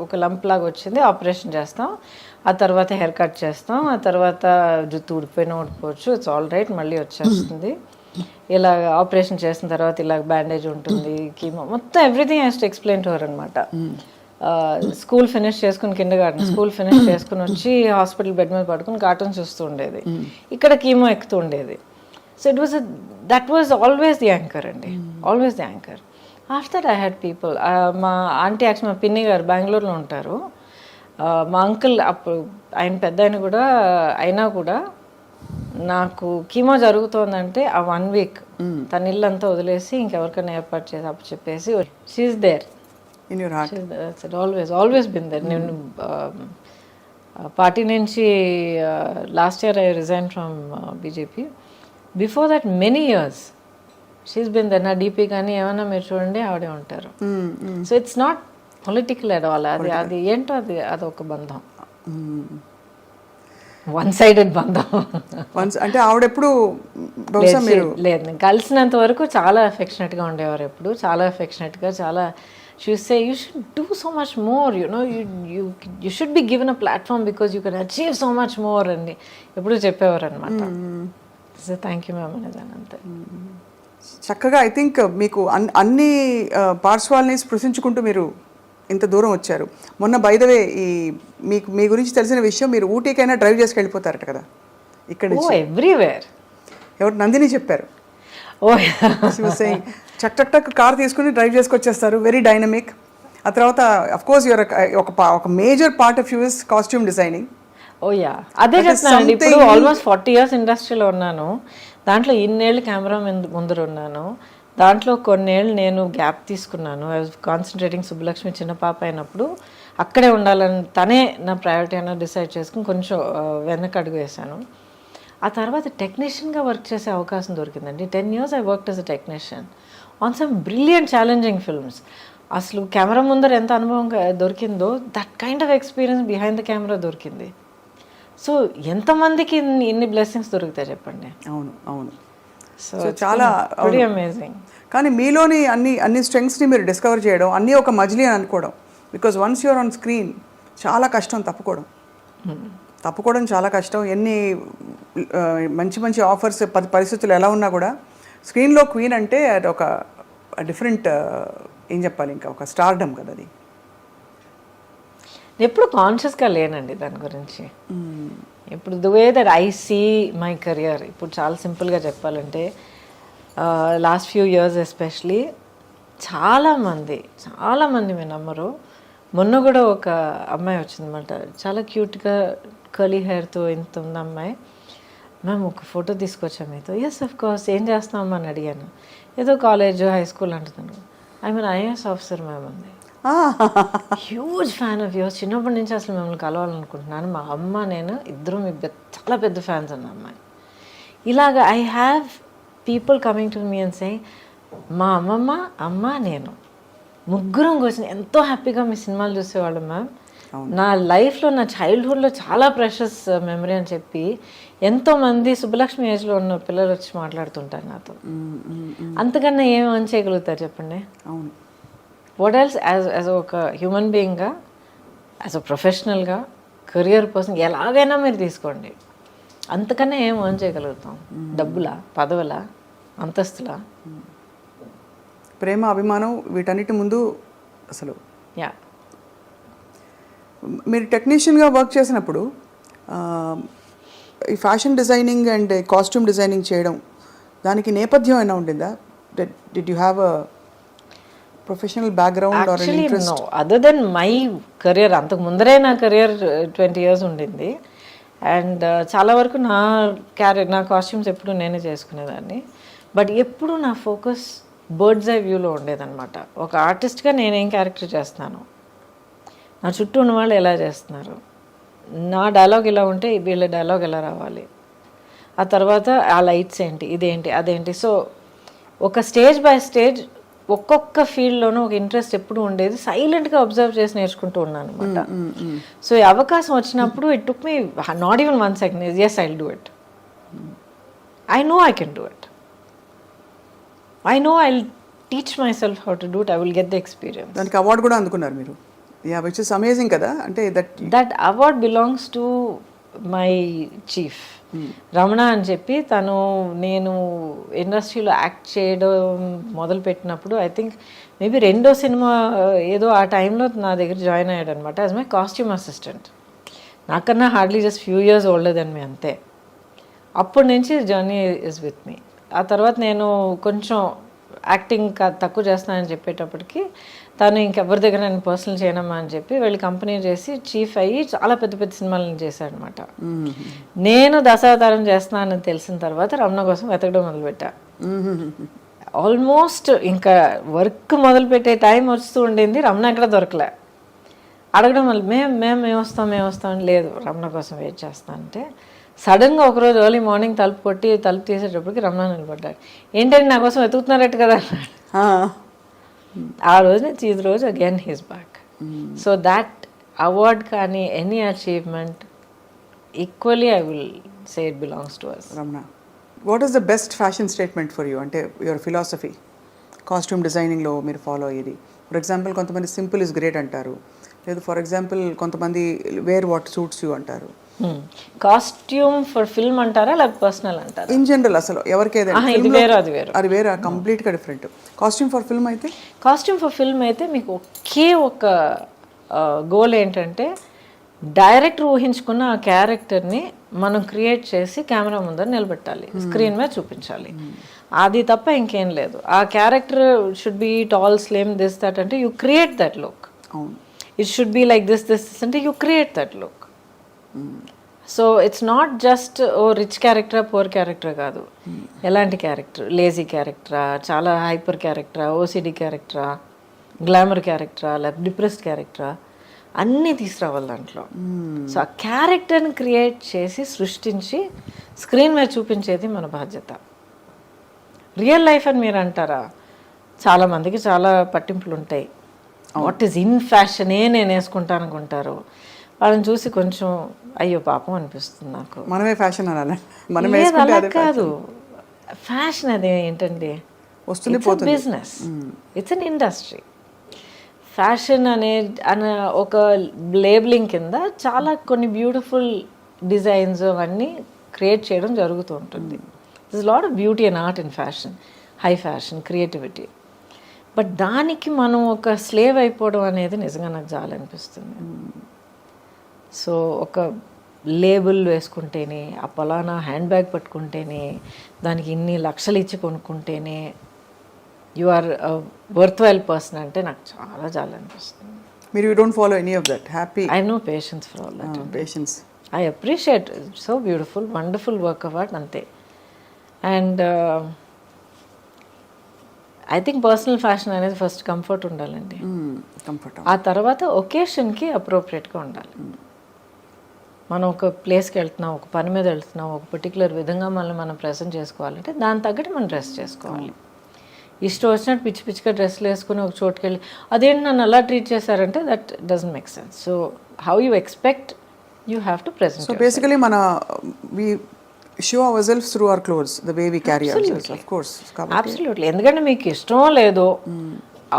ఒక లంప్ లాగా వచ్చింది, ఆపరేషన్ చేస్తాం, ఆ తర్వాత హెయిర్ కట్ చేస్తాం, ఆ తర్వాత జుట్టు ఊడిపోయినా ఊడిపోవచ్చు, ఇట్స్ ఆల్ రైట్, మళ్ళీ వచ్చేస్తుంది. ఇలా ఆపరేషన్ చేసిన తర్వాత ఇలా బ్యాండేజ్ ఉంటుంది, కీమో, మొత్తం everything has to explain to her అనమాట. స్కూల్ ఫినిష్ చేసుకుని కిండర్గార్టెన్ స్కూల్ ఫినిష్ చేసుకుని వచ్చి హాస్పిటల్ బెడ్ మీద పడుకుని కార్టూన్ చూస్తూ ఉండేది, ఇక్కడ కీమో ఎక్కుతూ ఉండేది. So it was that was always the anchor అండి, always the anchor. After that I had people. మా ఆంటీ యాక్చువల్ మా పిన్ని గారు బెంగళూరులో ఉంటారు. మా అంకుల్ అప్పుడు ఆయన పెద్ద ఆయన కూడా అయినా కూడా నాకు కీమో జరుగుతోందంటే ఆ 1 వీక్ తన ఇల్లు అంతా వదిలేసి ఇంకెవరికైనా ఏర్పాటు చేసి అప్పుడు చెప్పేసి she's there in your heart. Always been there. నేను పార్టీ నుంచి last year I resign from BJP. Before that many years she's been there. నా డీపీ కానీ ఏమైనా మీరు చూడండి ఆవిడే ఉంటారు. So it's not political at all. అది ఏంటో అదొక బంధం, వన్ సైడెడ్ బంధం. అంటే ఆవిడెప్పుడు బహుశా మీరు లేదు, నేను కలిసినంత వరకు చాలా అఫెక్షనేట్గా ఉండేవారు. ఎప్పుడు చాలా అఫెక్షనేట్గా, చాలా she would say you should do so much more, you know, you should be given a platform because you can achieve so much more అని ఎప్పుడు చెప్పేవారు అనమాట. సో థ్యాంక్ యూ మ్యామ్ అనేదాన్ని అంతే. చక్కగా ఐ థింక్ మీకు అన్ని పార్శ్వాల్ని స్పృశించుకుంటూ మీరు ఇంత దూరం వచ్చారు. మొన్న బై ద వే మీకు మీ గురించి తెలిసిన విషయం, మీరు ఊటీకైనా డ్రైవ్ చేసి వెళ్ళిపోతారట కదా ఇక్కడ ఎవ్రీవేర్. ఎవరు? నందిని చెప్పారు. చక్ చక్ టక్ కార్ తీసుకుని డ్రైవ్ చేసుకొచ్చేస్తారు, వెరీ డైనమిక్. ఆ తర్వాత అఫ్ కోర్స్ యువర్ ఒక major part of you is costume designing. Oh yeah, అదే చెప్తున్నాను. ఇప్పుడు ఆల్మోస్ట్ 40 years ఇండస్ట్రీలో ఉన్నాను. దాంట్లో ఇన్నేళ్ళు కెమెరా ముందర ఉన్నాను. దాంట్లో కొన్నేళ్ళు నేను గ్యాప్ తీసుకున్నాను. I was concentrating. సుబ్బలక్ష్మి చిన్న పాప అయినప్పుడు అక్కడే ఉండాలని తనే నా ప్రయారిటీ అయినా డిసైడ్ చేసుకుని కొంచెం వెనక అడుగు వేశాను. ఆ తర్వాత టెక్నీషియన్గా వర్క్ చేసే అవకాశం దొరికిందండి. 10 years I worked as a technician on some brilliant challenging films. అసలు కెమెరా ముందర ఎంత అనుభవం దొరికిందో that kind of experience behind the camera దొరికింది. సో ఎంతమందికి ఇన్ని బ్లెస్సింగ్స్ దొరుకుతాయి చెప్పండి. అవును అవును. సో చాలా అమేజింగ్. కానీ మీలోని అన్ని స్ట్రెంగ్స్ని మీరు డిస్కవర్ చేయడం, అన్నీ ఒక మజిలీ అని అనుకోవడం. Because once you're on screen చాలా కష్టం తప్పుకోవడం చాలా కష్టం. ఎన్ని మంచి ఆఫర్స్ పరిస్థితులు ఎలా ఉన్నా కూడా స్క్రీన్లో క్వీన్ అంటే అది ఒక డిఫరెంట్ ఏం చెప్పాలి, ఇంకా ఒక స్టార్డమ్ కదా అది. ఎప్పుడు కాన్షియస్గా లేనండి దాని గురించి. ఇప్పుడు the way that I see my career, ఇప్పుడు చాలా సింపుల్గా చెప్పాలంటే లాస్ట్ ఫ్యూ ఇయర్స్ ఎస్పెషలీ చాలామంది మీరు నమ్మరు, మొన్న కూడా ఒక అమ్మాయి వచ్చిందన్నమాట, చాలా క్యూట్గా కర్లీ హెయిర్తో ఇంత ఉంది అమ్మాయి. మ్యామ్ ఒక ఫోటో తీసుకొచ్చాం మీతో. Yes of course. ఏం చేస్తామని అని అడిగాను. ఏదో కాలేజ్ హై స్కూల్ అంటున్నాను. I mean IAS officer ma'am అంది. Huge fan of yours. చిన్నప్పటి నుంచి అసలు మిమ్మల్ని కలవాలనుకుంటున్నాను. మా అమ్మ నేను ఇద్దరు మీ చాలా పెద్ద ఫ్యాన్స్ అన్న అమ్మాయి. ఇలాగ I have people coming to me and say, మా అమ్మ నేను ముగ్గురం కూర్చొని ఎంతో హ్యాపీగా మీ సినిమాలు చూసేవాళ్ళం మ్యామ్. నా లైఫ్లో నా చైల్డ్హుడ్లో చాలా ప్రెషస్ మెమరీ అని చెప్పి ఎంతోమంది సుబ్బలక్ష్మి ఏజ్లో ఉన్న పిల్లలు వచ్చి మాట్లాడుతుంటారు నాతో. అంతకన్నా ఏం చేయగలుగుతారు చెప్పండి. అవును. వాట్ ఎల్స్ యాజ్ ఒక హ్యూమన్ బీయింగ్గా యాజ్ అ ప్రొఫెషనల్గా కెరియర్ పర్సన్ ఎలాగైనా మీరు తీసుకోండి, అంతకన్నా ఏం ఎర్న్ చేయగలుగుతాం? డబ్బులా, పదవులా, అంతస్తులా? ప్రేమ, అభిమానం వీటన్నిటి ముందు అసలు యా. మీరు టెక్నీషియన్గా వర్క్ చేసినప్పుడు ఈ fashion designing and costume designing చేయడం దానికి నేపథ్యం అయినా ఉండిందా? Did you have a professional background or actually interest? No, other then my career. అంతకు ముందరే నా కెరియర్ 20 years ఉండింది. అండ్ చాలా వరకు నా కాస్ట్యూమ్స్ ఎప్పుడు నేనే చేసుకునేదాన్ని. బట్ ఎప్పుడు నా ఫోకస్ బర్డ్స్ ఐ వ్యూలో ఉండేదన్నమాట. ఒక ఆర్టిస్ట్గా నేనేం క్యారెక్టర్ చేస్తాను, నా చుట్టూ ఉన్న వాళ్ళు ఎలా చేస్తున్నారు, నా డైలాగ్ ఇలా ఉంటే వీళ్ళ డైలాగ్ ఎలా రావాలి, ఆ తర్వాత ఆ లైట్స్ ఏంటి, ఇదేంటి, అదేంటి. సో ఒక స్టేజ్ బై స్టేజ్ ఒక్కొక్క ఫీల్డ్లోనూ ఒక ఇంట్రెస్ట్ ఎప్పుడు ఉండేది. సైలెంట్గా అబ్జర్వ్ చేసి నేర్చుకుంటూ ఉన్నాను అనమాట. సో ఈ అవకాశం వచ్చినప్పుడు it took me not even 1 second. Yes, I will do it. I know I can do it. I know I will teach myself how to do it. I will get the experience. దానికి award కూడా అందుకున్నారు మీరు. Yeah, which is amazing కదా. అంటే that award belongs to my chief Ramana అని చెప్పి. తను నేను ఇండస్ట్రీలో యాక్ట్ చేయడం మొదలుపెట్టినప్పుడు ఐ థింక్ మేబీ 2వ సినిమా ఏదో ఆ టైంలో నా దగ్గర జాయిన్ అయ్యాడు అనమాట యాజ్ మై కాస్ట్యూమ్ అసిస్టెంట్. నాకన్నా hardly just few years older then me, అంతే. అప్పటి నుంచి జర్నీ ఇస్ విత్ మీ. ఆ తర్వాత నేను కొంచెం యాక్టింగ్ తక్కువ చేస్తానని చెప్పేటప్పటికి తను ఇంకెవరి దగ్గర నేను పర్సనల్ చేయనమ్మా అని చెప్పి వెళ్ళి కంపెనీ చేసి చీఫ్ అయ్యి చాలా పెద్ద పెద్ద సినిమాలను చేశాడు అనమాట. నేను దశావతారం చేస్తున్నానని తెలిసిన తర్వాత రమణ కోసం వెతకడం మొదలుపెట్టా. ఆల్మోస్ట్ ఇంకా వర్క్ మొదలుపెట్టే టైం వస్తూ ఉండింది, రమణ ఎక్కడ దొరకలే. అడగడం వల్ల మేము వస్తాం లేదు రమణ కోసం వెయిట్ చేస్తా అంటే సడన్గా ఒకరోజు ఎర్లీ మార్నింగ్ తలుపు తీసేటప్పటికి రమణ నిలబడ్డాడు. ఏంటంటే నా కోసం వెతుకుతున్నారట్టు కదా అన్నాడు. ఆ రోజు నుంచి ఈ రోజు again he's back. So that award కానీ any achievement equally I will say it belongs to us. Ramana, what is the best fashion statement for you? అంటే యువర్ ఫిలాసఫీ కాస్ట్యూమ్ డిజైనింగ్లో మీరు ఫాలో అయ్యేది. ఫర్ ఎగ్జాంపుల్ కొంతమంది సింపుల్ ఇస్ గ్రేట్ అంటారు, లేదు for example కొంతమంది wear what suits you అంటారు. Costume for film అంటారా లేక పర్సనల్ అంటారా? ఇన్ జనరల్ అసలు ఎవరికి ఇది వేరు అది వేరు. అది వేరే, కంప్లీట్గా డిఫరెంట్. కాస్ట్యూమ్ ఫర్ ఫిల్మ్ అయితే మీకు ఒకే ఒక గోల్ ఏంటంటే డైరెక్టర్ ఊహించుకున్న ఆ క్యారెక్టర్ని మనం క్రియేట్ చేసి కెమెరా ముందర నిలబెట్టాలి, స్క్రీన్ మీద చూపించాలి. అది తప్ప ఇంకేం లేదు. ఆ character should be tall, slim, this that అంటే you create that look. It should be like this అంటే you create that look. So it's not just oh rich క్యారెక్టరా పూర్ క్యారెక్టరా కాదు. ఎలాంటి క్యారెక్టర్, లేజీ క్యారెక్టరా, చాలా హైపర్ క్యారెక్టరా, ఓసిడి క్యారెక్టరా, గ్లామర్ క్యారెక్టరా, లేకపోతే డిప్రెస్డ్ క్యారెక్టరా, అన్నీ తీసుకురావాలి దాంట్లో. సో ఆ క్యారెక్టర్ని క్రియేట్ చేసి సృష్టించి స్క్రీన్ మీద చూపించేది మన బాధ్యత. రియల్ లైఫ్ అని మీరు అంటారా, చాలామందికి చాలా పట్టింపులు ఉంటాయి. వాట్ ఈజ్ ఇన్ ఫ్యాషనే నేను వేసుకుంటాను అనుకుంటారు. వాళ్ళని చూసి కొంచెం అయ్యో పాపం అనిపిస్తుంది నాకు. మనమే ఫ్యాషన్ అనాలి, అలా కాదు. ఫ్యాషన్ అది ఏంటండి, business, it's an industry. Fashion అనే ఒక లేబులింగ్ కింద చాలా కొన్ని బ్యూటిఫుల్ డిజైన్స్ అవన్నీ క్రియేట్ చేయడం జరుగుతూ ఉంటుంది. This lot of beauty and art in fashion, high fashion, creativity. But దానికి మనం ఒక స్లేవ్ అయిపోవడం అనేది నిజంగా నాకు చాలా అనిపిస్తుంది. సో ఒక లేబుల్ వేసుకుంటేనే, ఆ పలానా హ్యాండ్ బ్యాగ్ పట్టుకుంటేనే, దానికి ఇన్ని లక్షలు ఇచ్చి కొనుక్కుంటేనే you are worth while person అంటే నాకు చాలా చాలా అనిపిస్తుంది. మీరు you don't follow any of that? Happy, I no patience for all that. Patience, I appreciate, so beautiful, wonderful work of art, అంతే. And I think personal fashion అనేది first comfort ఉండాలండి. ఆ తర్వాత ఒకేషన్కి అప్రోప్రియేట్గా ఉండాలి. మనం ఒక ప్లేస్కి వెళ్తున్నాం, ఒక పని మీద వెళ్తున్నాం, ఒక పర్టికులర్ విధంగా మనం ప్రజెంట్ చేసుకోవాలంటే దాని తగ్గట్టు మనం డ్రెస్ చేసుకోవాలి. ఇష్టం వచ్చినట్టు పిచ్చి పిచ్చిగా డ్రెస్లు వేసుకుని ఒక చోటుకి వెళ్ళి అదేంటి నన్ను అలా ట్రీట్ చేశారంటే that doesn't make sense. So how you expect you have to present. So basically we show ourselves through our clothes, the way we carry ourselves, of course. Absolutely. ఎందుకంటే మీకు ఇష్టమో లేదో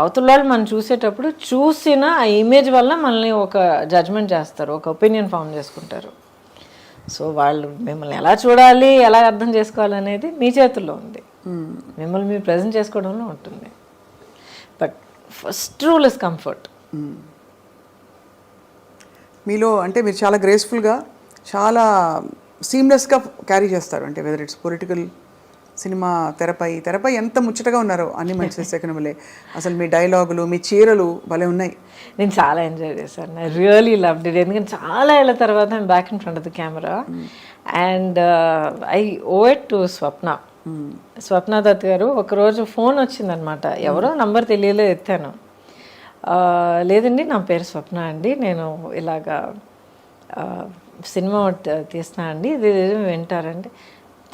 అవతల వాళ్ళు మనం చూసేటప్పుడు చూసిన ఆ ఇమేజ్ వల్ల మనల్ని ఒక జడ్జ్మెంట్ చేస్తారు, ఒక ఒపీనియన్ ఫామ్ చేసుకుంటారు. సో వాళ్ళు మిమ్మల్ని ఎలా చూడాలి, ఎలా అర్థం చేసుకోవాలి అనేది మీ చేతుల్లో ఉంది. మిమ్మల్ని మీరు ప్రజెంట్ చేసుకోవడంలో ఉంటుంది. But first rule is comfort. మీలో అంటే మీరు చాలా గ్రేస్ఫుల్గా, చాలా సీమ్లెస్గా క్యారీ చేస్తారు. అంటే వెదర్ ఇట్స్ పొలిటికల్, సినిమా, తెరపై ఎంత ముచ్చటగా ఉన్నారో అన్ని మంచి సెకండ్లే. అసలు మీ డైలాగులు, మీ చీరలు భలే ఉన్నాయి. నేను చాలా ఎంజాయ్ చేశాను. I really loved it. ఎందుకంటే చాలా ఏళ్ళ తర్వాత నేను back in front of the camera and I owe it to Swapna Dutt garu. ఒకరోజు ఫోన్ వచ్చిందనమాట, ఎవరో నంబర్ తెలియలేదు, ఎత్తాను. లేదండి, నా పేరు స్వప్న అండి, నేను ఇలాగా సినిమా తీస్తున్నా అండి, ఇది వింటారండి.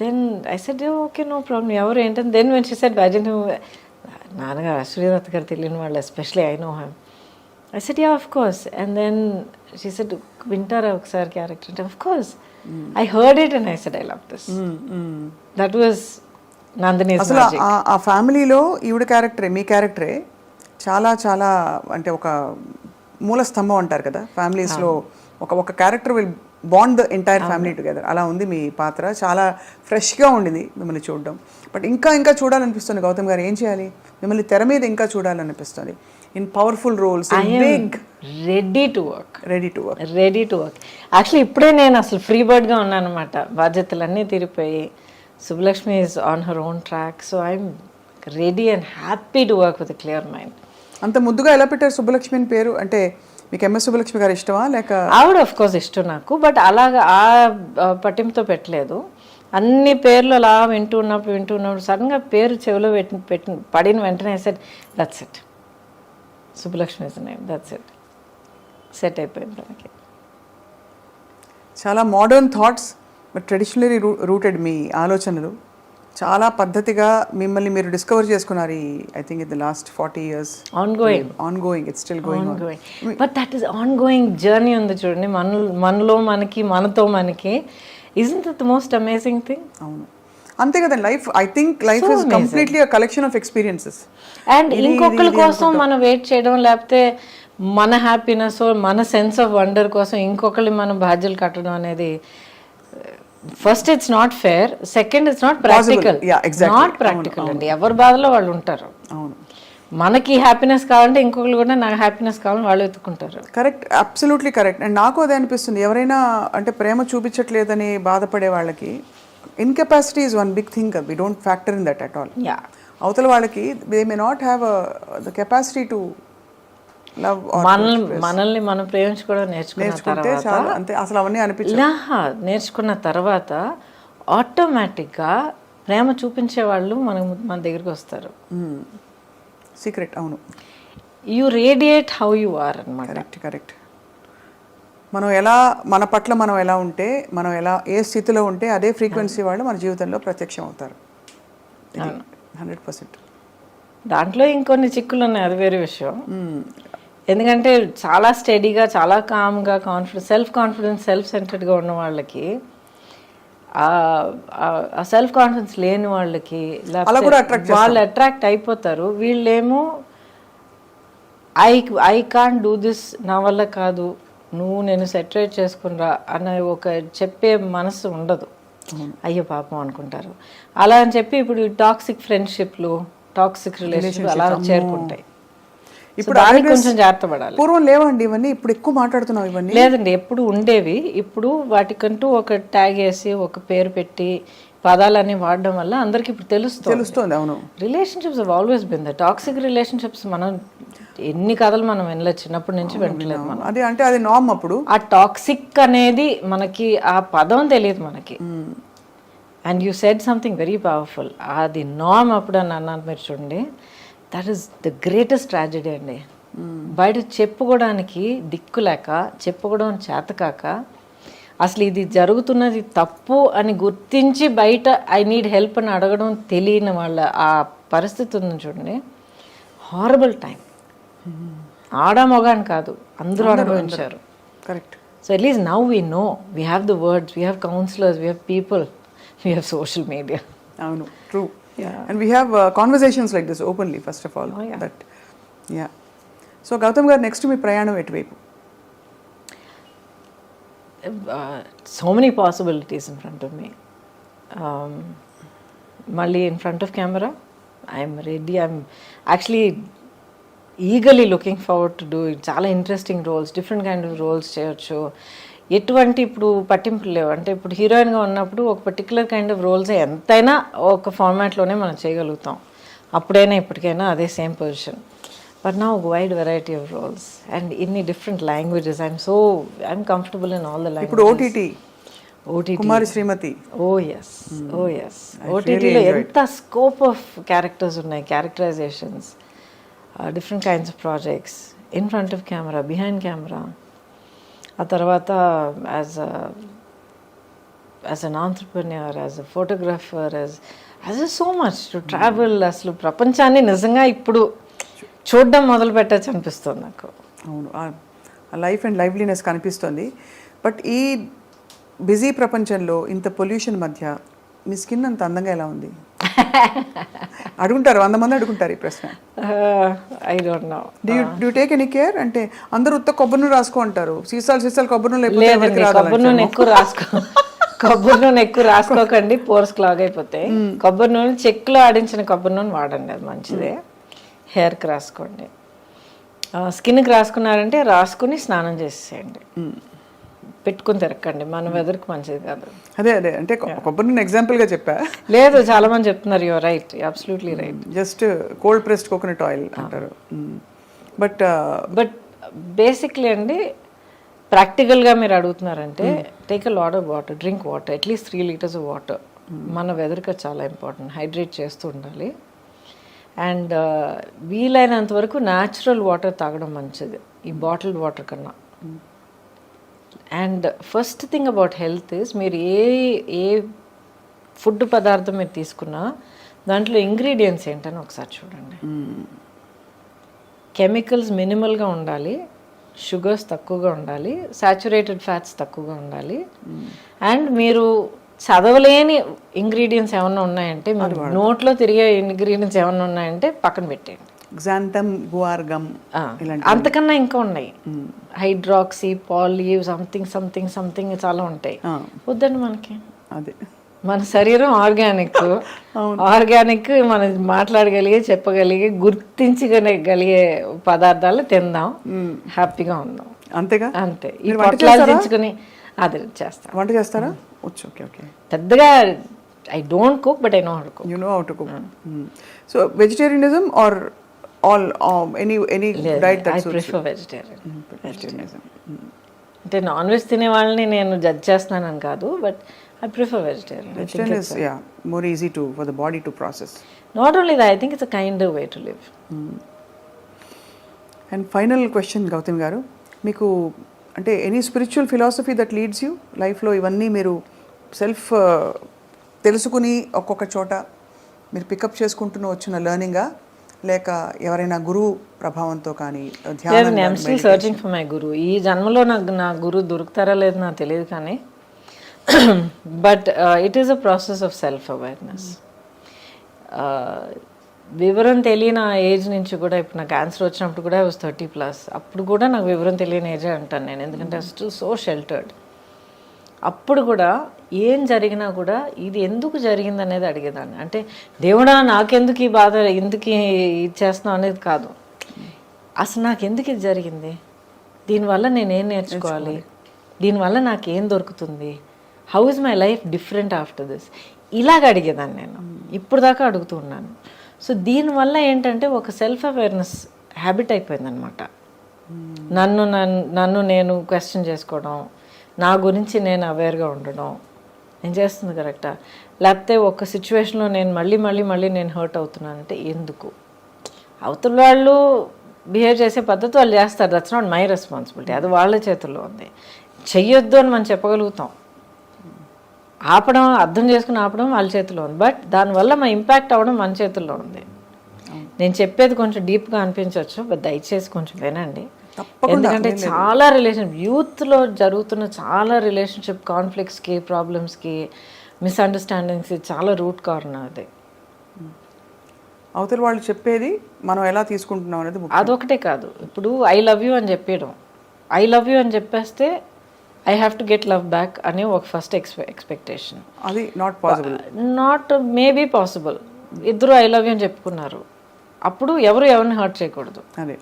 Then I said okay, no problem, ఎవరు ఏంటంటే దెన్ వెన్ షీ సెడ్ నాన్నగారు శ్రీదత్ గారు తెలియని వాళ్ళు, especially I know him. I said, yeah, of course. And then she said, వింటారా ఒకసారి క్యారెక్టర్ అంటే, of course. I heard it and I said, I love this. That was Nandini's అసలు magic. ఆ ఫ్యామిలీలో ఈవిడ క్యారెక్టరే, మీ క్యారెక్టరే చాలా చాలా అంటే ఒక మూల స్తంభం అంటారు కదా ఫ్యామిలీస్లో. ఒక character will bond the entire family together. అలా ఉంది మీ పాత్ర. చాలా ఫ్రెష్గా ఉండింది మిమ్మల్ని చూడడం. బట్ ఇంకా చూడాలనిపిస్తుంది గౌతమ్ గారు. ఏం చేయాలి, మిమ్మల్ని తెర మీద ఇంకా చూడాలనిపిస్తుంది. In powerful roles, big, ready to work. Actually ఇప్పుడే నేను అసలు ఫ్రీ బర్డ్గా ఉన్నాను అనమాట. బాధ్యతలన్నీ తీరిపోయి Subbalakshmi is on her own track. So I'm ready and happy to work with clear mind. అంత ముద్దుగా ఎలా పెట్టారు సుబ్బలక్ష్మి అని పేరు? అంటే మీకు ఎంఎస్ సుబ్బలక్ష్మి గారు ఇష్టమా లేక? ఆవిడ ఆఫ్ కోర్స్ ఇష్టం నాకు, బట్ అలాగా ఆ పట్టింపుతో పెట్టలేదు. అన్ని పేర్లు అలా వింటూ ఉన్నప్పుడు సడన్గా పేరు చెవిలో పడిన వెంటనే set that's it, Subbalakshmi is name, that's it, set అయిపోయింది మనకి. చాలా modern thoughts but traditionally rooted మీ ఆలోచనలు. చాలా పద్ధతిగా మిమ్మల్ని మీరు డిస్కవర్ చేసుకున్నారు ఈ I think in the last 40 years. Ongoing it's still going on. But that is ongoing journey ఉంది చూడండి, మనలో మనకి, మనతో మనకి. Isn't it the most amazing thing? అవును, అంతే కదండి. I think life is completely a collection of experiences. And ఇంకొకరి కోసం మనం వెయిట్ చేయడం, లేకపోతే మన హ్యాపీనెస్, మన సెన్స్ ఆఫ్ వండర్ కోసం ఇంకొకరి మనం బాధ్యతలు కట్టడం అనేది, first it's not fair, second it's not practical. Not practical అండి. ఎవరి బాధలో వాళ్ళు ఉంటారు. అవును, మనకి హ్యాపీనెస్ కావాలంటే ఇంకొకరు కూడా నాకు హ్యాపీనెస్ కావాలని వాళ్ళు వెతుక్కుంటారు. Correct, absolutely correct. అండ్ నాకు అదే అనిపిస్తుంది, ఎవరైనా అంటే ప్రేమ చూపించట్లేదని బాధపడే వాళ్ళకి incapacity is one big thing. We don't factor in that at all. అవతల వాళ్ళకి they may not have the capacity to love. మనల్ని మనం ప్రేమించుకోవడం నేర్చుకున్న తర్వాత అంతే, అసలు అవన్నీ అనిపించదు. నేర్చుకున్న తర్వాత ఆటోమేటిక్గా ప్రేమ చూపించే వాళ్ళు మన దగ్గరికి వస్తారు. సీక్రెట్. అవును, you radiate how you are అన్నమాట. కరెక్ట్. మనం ఎలా, మన పట్ల మనం ఎలా ఉంటే, మనం ఎలా ఏ స్థితిలో ఉంటే అదే ఫ్రీక్వెన్సీ వాళ్ళు మన జీవితంలో ప్రత్యక్షం అవుతారు. 100%. దాంట్లో ఇంకొన్ని చిక్కులు ఉన్నాయి, అది వేరే విషయం. ఎందుకంటే చాలా స్టడీగా, చాలా కామ్గా, సెల్ఫ్ కాన్ఫిడెన్స్, సెల్ఫ్ సెంటర్డ్గా ఉన్న వాళ్ళకి, ఆ సెల్ఫ్ కాన్ఫిడెన్స్ లేని వాళ్ళకి వాళ్ళు అట్రాక్ట్ అయిపోతారు. వీళ్ళేమో ఐ కాంట్ డూ దిస్, నా వల్ల కాదు, నేను సెటరేట్ చేసుకునిరా అనే ఒక చెప్పే మనసు ఉండదు. అయ్యో పాపం అనుకుంటారు. అలా అని చెప్పి ఇప్పుడు టాక్సిక్ ఫ్రెండ్షిప్లు, టాక్సిక్ రిలేషన్షిప్ అలా చేరుకుంటాయి. ఇప్పుడు కొంచెం జాగ్రత్త పడాలి. పూర్వం లేవండి ఇవన్నీ, ఇప్పుడు ఎక్కువ మాట్లాడుతున్నాం ఇవన్నీ. లేదండి, ఎప్పుడు ఉండేవి. ఇప్పుడు వాటికంటూ ఒక ట్యాగ్ వేసి ఒక పేరు పెట్టి పదాలన్నీ వాడడం వల్ల అందరికి ఇప్పుడు తెలుస్తుంది. అవును, relationships have always been the toxic relationships. మనం ఎన్ని కథలు మనం వినలేదు, చిన్నప్పటి నుంచి వింటలేదు మనం. అది అంటే అది నార్మ్. అప్పుడు ఆ టాక్సిక్ అనేది మనకి ఆ పదం తెలియదు మనకి. And you said something very powerful. అది నార్మ్ అప్పుడు అని అన్నాను. మీరు చూడండి, that is the greatest tragedy అండి. బయట చెప్పుకోవడానికి దిక్కు లేక, చెప్పుకోవడం చేతకాక, అసలు ఇది జరుగుతున్నది తప్పు అని గుర్తించి బయట ఐ నీడ్ హెల్ప్ అని అడగడం తెలియని వాళ్ళ ఆ పరిస్థితి ఉంది చూడండి. Horrible time. ఆడ మొగాని కాదు, అందరూ అనుభవించారు. Correct. So at least now we know, we have the words, we have counsellors, we have people, we have social media. అవును, true. And we have conversations like this openly, first of all. That yeah. So Gautham garu next మీ ప్రయాణం ఎటువైపు? So many possibilities in front of me. Mali in front of camera, I'm ready. I'm actually eagerly looking forward to doing చాలా interesting roles, different kind of roles చేయొచ్చు. ఎటువంటి ఇప్పుడు పట్టింపులు లేవు. అంటే ఇప్పుడు హీరోయిన్గా ఉన్నప్పుడు ఒక పర్టికులర్ కైండ్ ఆఫ్ రోల్స్ ఎంతైనా ఒక ఫార్మాట్లోనే మనం చేయగలుగుతాం. అప్పుడైనా ఇప్పటికైనా అదే same position. But now a wide variety of roles and in different languages. I'm comfortable in all the languages. ఇప్పుడు OTT కుమారి శ్రీమతి. Oh yes. OTT లో ఎంత స్కోప్ ఆఫ్ క్యారెక్టర్స్ ఉన్నాయి, characterisations, different kinds of projects, in front of camera, behind camera. ఆ తర్వాత as an entrepreneur, as a photographer, as so much to travel. అసలు ప్రపంచాన్ని నిజంగా ఇప్పుడు చూడడం మొదలు పెట్టచ్చు అనిపిస్తుంది నాకు. అవును, లైఫ్ అండ్ లైవ్లీనెస్ కనిపిస్తుంది. బట్ ఈ బిజీ ప్రపంచంలో ఇంత పొల్యూషన్ మధ్య మీ స్కిన్ అంత అందంగా ఎలా ఉంది? అడుగుంటారు, 100 మంది అడుగుంటారు ఈ ప్రశ్న. I don't know. Do take any care? అంటే అందరూ ఉత్త కొబ్బరి నూనె రాసుకో అంటారు, సీసాలు కొబ్బరి నూనె లేదండి. కొబ్బరి నూనె ఎక్కువ రాసుకోకండి, పోర్స్ క్లాగ్ అయిపోతాయి. కొబ్బరి నూనె చెక్కులో ఆడించిన కొబ్బరి నూనె వాడండి, అది మంచిదే. హెయిర్కి రాసుకోండి. స్కిన్కి రాసుకున్నారంటే రాసుకుని స్నానం చేసేయండి, పెట్టుకుని తిరగండి. మన వెదర్కి మంచిది కాదు. అదే అంటే కొబ్బరి నూనె ఎగ్జాంపుల్గా చెప్పా. లేదు, చాలా మంది చెప్తున్నారు. Your right, absolutely right. Just cold pressed coconut oil అంటారు. బట్ బేసిక్లీ అండి, ప్రాక్టికల్గా మీరు అడుగుతున్నారంటే take a lot of water, drink water, at least 3 liters of water. మన వెదర్కి చాలా ఇంపార్టెంట్. హైడ్రేట్ చేస్తూ ఉండాలి. అండ్ వీలైనంత వరకు న్యాచురల్ వాటర్ తాగడం మంచిది ఈ బాటిల్డ్ వాటర్ కన్నా. And first thing about health is, మీరు ఏ ఫుడ్ పదార్థం మీరు తీసుకున్నా దాంట్లో ఇంగ్రీడియంట్స్ ఏంటని ఒకసారి చూడండి. కెమికల్స్ మినిమల్గా ఉండాలి, షుగర్స్ తక్కువగా ఉండాలి, సాచురేటెడ్ ఫ్యాట్స్ తక్కువగా ఉండాలి. అండ్ మీరు చదవలేని ఇంగ్రీడియంట్స్ ఏమన్నా ఉన్నాయంటే, నోట్లో తిరిగే ఇంగ్రీడియంట్స్ ఏమన్నా ఉన్నాయంటే పక్కన పెట్టేయండి. గ్జాంతమ్, గువార్గమ్, అంతకన్నా ఇంకా ఉన్నాయి. హైడ్రాక్సీ, పాలీ, సంథింగ్ చాలా ఉంటాయి. వద్దండి మనకి. అదే మన శరీరం ఆర్గానిక్. మనం మాట్లాడగలిగే, చెప్పగలిగే, గుర్తించగలిగే పదార్థాలు తిందాం, హ్యాపీగా ఉందాం. అంతేగా? అంతే. ఈ పొట్లాలు తెచ్చుకుని అది చేస్తాను. వంట చేస్తారా? ఓకే. పెద్దగా I don't cook, but I know how to cook. You know how to cook. So vegetarianism or all any diet that suits? I prefer vegetarianism. అంటే నాన్ వెజ్ తినే వాళ్ళని నేను జడ్జ్ చేస్తున్నానని కాదు, but I prefer vegetarian. Vegetarian is more easy for the body to process. Not only that, I think it's a kinder way to live. And final question, Gautam garu, మీకు అంటే any spiritual philosophy that leads you లైఫ్లో? ఇవన్నీ మీరు self తెలుసుకుని ఒక్కొక్క చోట మీరు pickup చేసుకుంటూ వచ్చిన లెర్నింగా, లేక ఎవరైనా గురువు ప్రభావంతో కానీ? I'm still searching for my guru. ఈ జన్మలో నా గురువు దొరుకుతారా లేదు నాకు తెలియదు, కానీ but it is a process of self awareness. వివరం తెలియని ఏజ్ నుంచి కూడా, ఇప్పుడు నాకు క్యాన్సర్ వచ్చినప్పుడు కూడా వాజ్ 30+. అప్పుడు కూడా నాకు వివరం తెలియని ఏజే అంటాను నేను, ఎందుకంటే స్టిల్ సో షెల్టర్డ్. అప్పుడు కూడా ఏం జరిగినా కూడా ఇది ఎందుకు జరిగింది అనేది అడిగేదాన్ని. అంటే దేవుడా నాకెందుకు ఈ బాధ, ఎందుకు ఇచ్చేస్తున్నావు అనేది కాదు, అసలు నాకు ఎందుకు ఇది జరిగింది, దీనివల్ల నేనేం నేర్చుకోవాలి, దీనివల్ల నాకేం దొరుకుతుంది, how is my life different after this, ఇలాగ అడిగేదాన్ని నేను. ఇప్పుడు దాకా అడుగుతూ ఉన్నాను. సో దీనివల్ల ఏంటంటే ఒక సెల్ఫ్ అవేర్నెస్ హ్యాబిట్ అయిపోయిందనమాట. నన్ను నేను క్వశ్చన్ చేసుకోవడం, నా గురించి నేను అవేర్గా ఉండడం, నేను చేస్తుంది కరెక్టా, లేకపోతే ఒక సిచ్యువేషన్లో నేను మళ్ళీ నేను హర్ట్ అవుతున్నానంటే ఎందుకు, అవతల వాళ్ళు బిహేవ్ చేసే పద్ధతి వాళ్ళు చేస్తారు, దట్స్ నాట్ మై రెస్పాన్సిబిలిటీ, అది వాళ్ళ చేతుల్లో ఉంది. చెయ్యొద్దు అని మనం చెప్పగలుగుతాం, ఆపడం, అర్థం చేసుకుని ఆపడం వాళ్ళ చేతిలో ఉంది, బట్ దానివల్ల మా ఇంపాక్ట్ అవ్వడం మన చేతుల్లో ఉంది. నేను చెప్పేది కొంచెం డీప్గా అనిపించవచ్చు, బట్ దయచేసి కొంచెం వినండి. ఎందుకంటే చాలా యూత్లో జరుగుతున్న చాలా రిలేషన్షిప్ కాన్ఫ్లిక్ట్స్కి, ప్రాబ్లమ్స్కి, మిస్అండర్స్టాండింగ్స్కి చాలా రూట్ కారణం అది. అవతల వాళ్ళు చెప్పేది మనం ఎలా తీసుకుంటున్నాం అనేది ముఖ్యం. అదొకటే కాదు, ఇప్పుడు ఐ లవ్ యూ అని చెప్పేయడం, ఐ లవ్ యూ అని చెప్పేస్తే I have to get love back అనే ఒక ఫస్ట్ ఎక్స్పెక్టేషన్. అది not possible. Not maybe possible. ఇద్దరు ఐ లవ్ యూ అని చెప్పుకున్నారు, అప్పుడు ఎవరు ఎవరిని హర్ట్ చేయకూడదు. అదే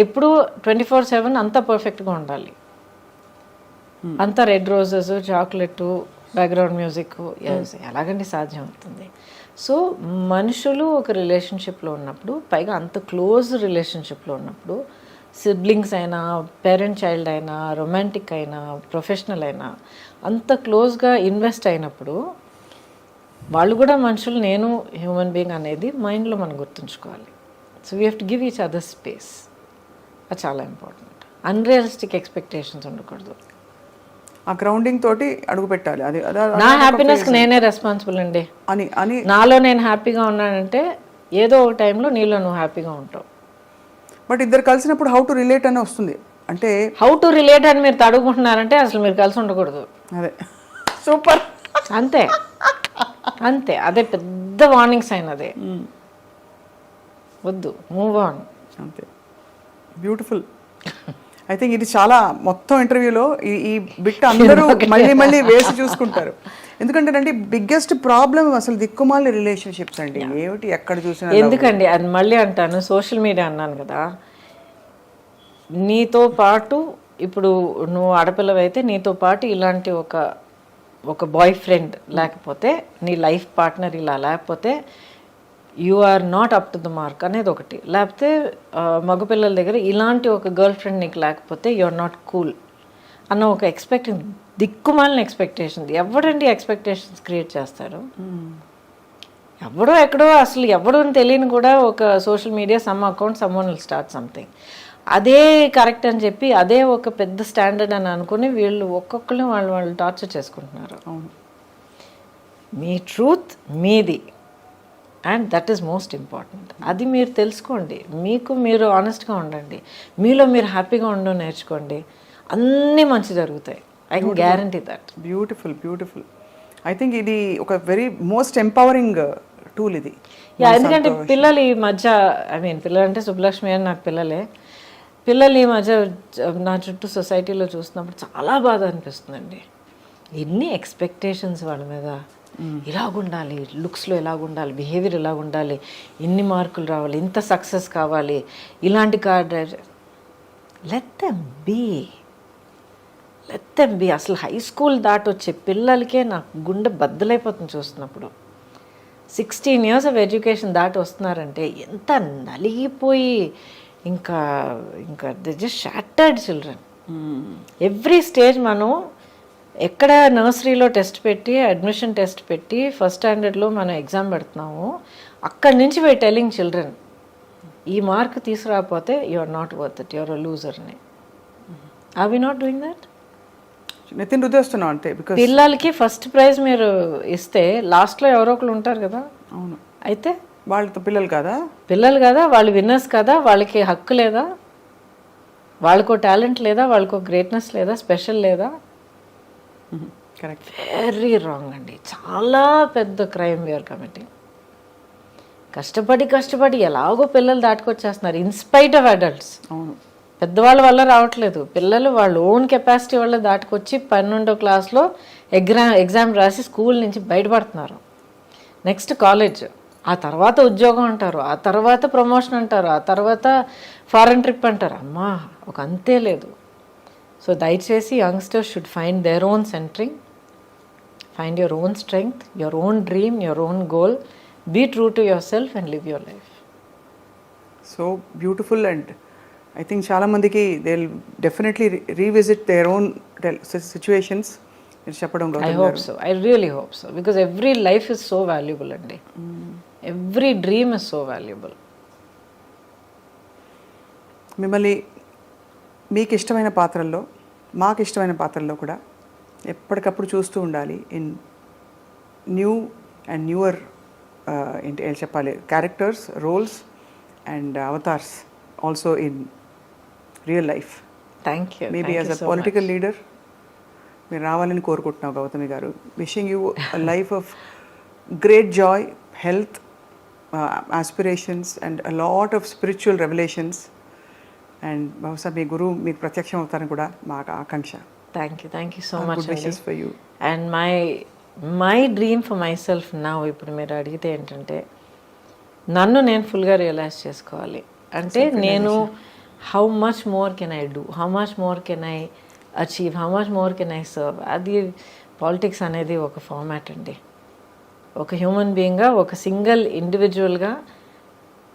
ఎప్పుడు 24/7 అంతా పర్ఫెక్ట్గా ఉండాలి, అంతా red roses, chocolate, background music, ఎలాగండి సాధ్యం అవుతుంది? సో మనుషులు ఒక రిలేషన్షిప్లో ఉన్నప్పుడు, పైగా అంత క్లోజ్ రిలేషన్షిప్లో ఉన్నప్పుడు, సిబ్లింగ్స్ అయినా, పేరెంట్ చైల్డ్ అయినా, రొమాంటిక్ అయినా, ప్రొఫెషనల్ అయినా, అంత క్లోజ్గా ఇన్వెస్ట్ అయినప్పుడు వాళ్ళు కూడా మనుషులు, నేను హ్యూమన్ బీయింగ్ అనేది మైండ్లో మనం గుర్తుంచుకోవాలి. So we have to give each other space. అది చాలా ఇంపార్టెంట్. అన్రియలిస్టిక్ ఎక్స్పెక్టేషన్స్ ఉండకూడదు. ఆ గ్రౌండింగ్ తోటి అడుగు పెట్టాలి. అది నా హ్యాపీనెస్కి నేనే రెస్పాన్సిబుల్ అండి అని అని నాలో నేను హ్యాపీగా ఉన్నానంటే ఏదో ఒక టైంలో నీలో నువ్వు హ్యాపీగా ఉంటావు. బట్ ఇద్దరు కలిసినప్పుడు హౌ టు రిలేట్ అని వస్తుంది. అంటే హౌ టు రిలేట్ అని మీరు తడుగుకుంటున్నారంటే అసలు మీరు కలిసి ఉండకూడదు. అదే సూపర్. అంతే అంతే, అదే పెద్ద వార్నింగ్ సైన్. అదే వద్దు, మూవ్ ఆన్. అంతే, బ్యూటిఫుల్. ఐ థింక్ ఇది చాలా మొత్తం ఇంటర్వ్యూలో ఈ బిట్ అందరూ మళ్ళీ మళ్ళీ వేసి చూసుకుంటారు. ఎందుకంటే బిగ్గెస్ట్ ప్రాబ్లం అసలు దిక్కుమాలిన రిలేషన్షిప్స్ అండి. ఏమిటి ఎక్కడ చూసినా. ఎందుకండి అది మళ్ళీ అంటాను, సోషల్ మీడియా అన్నాను కదా, నీతో పాటు ఇప్పుడు నువ్వు ఆడపిల్లవైతే నీతో పాటు ఇలాంటి ఒక బాయ్ ఫ్రెండ్ లేకపోతే, నీ లైఫ్ పార్ట్నర్ ఇలా లేకపోతే you are not up to the mark అనేది ఒకటి. లేకపోతే మగపిల్లల దగ్గర ఇలాంటి ఒక గర్ల్ ఫ్రెండ్ నీకు లేకపోతే యు ఆర్ నాట్ కూల్ అన్న ఒక దిక్కుమాలిన ఎక్స్పెక్టేషన్. ఎవడండి ఎక్స్పెక్టేషన్స్ క్రియేట్ చేస్తాడు? ఎవడో ఎక్కడో, అసలు ఎవడో అని తెలియని కూడా ఒక social media some account someone will start something, అదే కరెక్ట్ అని చెప్పి, అదే ఒక పెద్ద స్టాండర్డ్ అని అనుకుని వీళ్ళు ఒక్కొక్కరు వాళ్ళు టార్చర్ చేసుకుంటున్నారు. మీ ట్రూత్ మీది, and that is most important. అది మీరు తెలుసుకోండి, మీకు మీరు ఆనెస్ట్గా ఉండండి, మీలో మీరు హ్యాపీగా ఉండడం నేర్చుకోండి, అన్నీ మంచి జరుగుతాయి. I can guarantee that. Beautiful beautiful. I think ఇది ఒక వెరీ మోస్ట్ ఎంపవరింగ్ టూల్ ఇది. ఎందుకంటే పిల్లలు ఈ మధ్య, ఐ మీన్ పిల్లలు అంటే సుబ్బలక్ష్మి అని నాకు పిల్లలు ఈ మధ్య నా చుట్టూ సొసైటీలో చూస్తున్నప్పుడు చాలా బాధ అనిపిస్తుందండి. ఎన్ని ఎక్స్పెక్టేషన్స్ వాళ్ళ మీద, ఇలాగుండాలి, లుక్స్లో ఎలాగుండాలి, బిహేవియర్ ఎలాగుండాలి, ఇన్ని మార్కులు రావాలి, ఇంత సక్సెస్ కావాలి, ఇలాంటి car drive. Let them be. అసలు హై స్కూల్ దాటొచ్చే పిల్లలకే నాకు గుండె బద్దలైపోతుంది చూస్తున్నప్పుడు. 16 years ఆఫ్ ఎడ్యుకేషన్ దాటి వస్తున్నారంటే ఎంత నలిగిపోయి, ఇంకా the just shattered children. Every stage మనం ఎక్కడ నర్సరీలో టెస్ట్ పెట్టి, అడ్మిషన్ టెస్ట్ పెట్టి, ఫస్ట్ స్టాండర్డ్లో మనం ఎగ్జామ్ పెడుతున్నాము, అక్కడి నుంచి వై టెలింగ్ చిల్డ్రన్ ఈ మార్క్ తీసుకురాకపోతే you are not worth it, you are a loser అని. Are we not doing that? నితిన్ రుద్దేస్తున్నాం అంతే. బికాస్ పిల్లలకి ఫస్ట్ ప్రైజ్ మీరు ఇస్తే లాస్ట్లో ఎవరో ఒకరు ఉంటారు కదా. అవును, అయితే వాళ్ళతో పిల్లలు కదా, వాళ్ళు విన్నర్స్ కదా, వాళ్ళకి హక్కు లేదా, వాళ్ళకో టాలెంట్ లేదా, వాళ్ళకో గ్రేట్నెస్ లేదా, స్పెషల్ లేదా? కరెక్ట్. వెరీ రాంగ్ అండి, చాలా పెద్ద క్రైమ్ వీఆర్ కమిటింగ్. కష్టపడి ఎలాగో పిల్లలు దాటుకొచ్చేస్తున్నారు ఇన్స్పైట్ ఆఫ్ అడల్ట్స్. అవును, పెద్దవాళ్ళ వల్ల రావట్లేదు, పిల్లలు వాళ్ళ ఓన్ కెపాసిటీ వల్ల దాటుకొచ్చి 12వ క్లాస్లో ఎగ్జామ్ రాసి స్కూల్ నుంచి బయటపడుతున్నారు. నెక్స్ట్ కాలేజ్, ఆ తర్వాత ఉద్యోగం అంటారు, ఆ తర్వాత ప్రమోషన్ అంటారు, ఆ తర్వాత ఫారెన్ ట్రిప్ అంటారు. అమ్మా ఒక అంతే లేదు. సో దయచేసి youngsters should find their own centering, find your own strength, your own dream, your own goal, be true to your self and live your life. So beautiful. And I think చాలామందికి they will definitely revisit their own situations మీరు చెప్పడం. I hope so, I really hope so, because every life is so valuable అండి, every dream is so valuable. మిమ్మల్ని మీకు ఇష్టమైన పాత్రల్లో, మాకు ఇష్టమైన పాత్రల్లో కూడా ఎప్పటికప్పుడు చూస్తూ ఉండాలి ఇన్ న్యూ అండ్ న్యూవర్ ఏంటి చెప్పాలి, characters, roles and avatars also in real life. Thank you. Maybe as a political leader మీరు రావాలని కోరుకుంటున్నావు Gautami garu. Wishing you a life of great joy, health aspirations and a lot of spiritual revolutions. And బహుశా మీ గురువు మీకు ప్రత్యక్షం అవుతారని కూడా మా ఆకాంక్ష. Thank you so much good wishes for you. And my dream for my self నా ఇప్పుడు మీరు అడిగితే ఏంటంటే నన్ను నేను ఫుల్గా రియలైజ్ చేసుకోవాలి. అంటే నేను how much more can I do, how much more can I achieve, how much more can I serve. అది పాలిటిక్స్ అనేది ఒక ఫార్మాట్ అండి. ఒక హ్యూమన్ బీయింగ్గా, ఒక సింగిల్ ఇండివిజువల్గా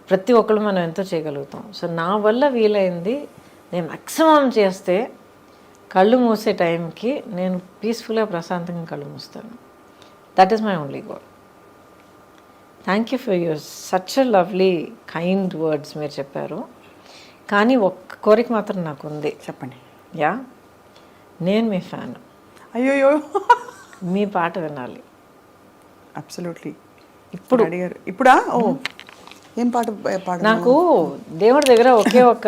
ప్రతి ఒక్కరు మనం ఎంతో చేయగలుగుతాం. సో నా వల్ల వీలైంది నేను మ్యాక్సిమం చేస్తే కళ్ళు మూసే టైంకి నేను పీస్ఫుల్గా ప్రశాంతంగా కళ్ళు మూస్తాను. That is my only goal. Thank you for your such a lovely kind words మీరు చెప్పారు. కానీ ఒక్క కోరిక మాత్రం నాకు ఉంది. చెప్పండి. యా, నేను మీ ఫ్యాన్. అయ్యోయ్యో, మీ పాట వినాలి. అబ్సల్యూట్లీ. ఇప్పుడు అడిగారు. ఇప్పుడా? ఓ, ఏం పాట పాట? నాకు దేవుడి దగ్గర ఒక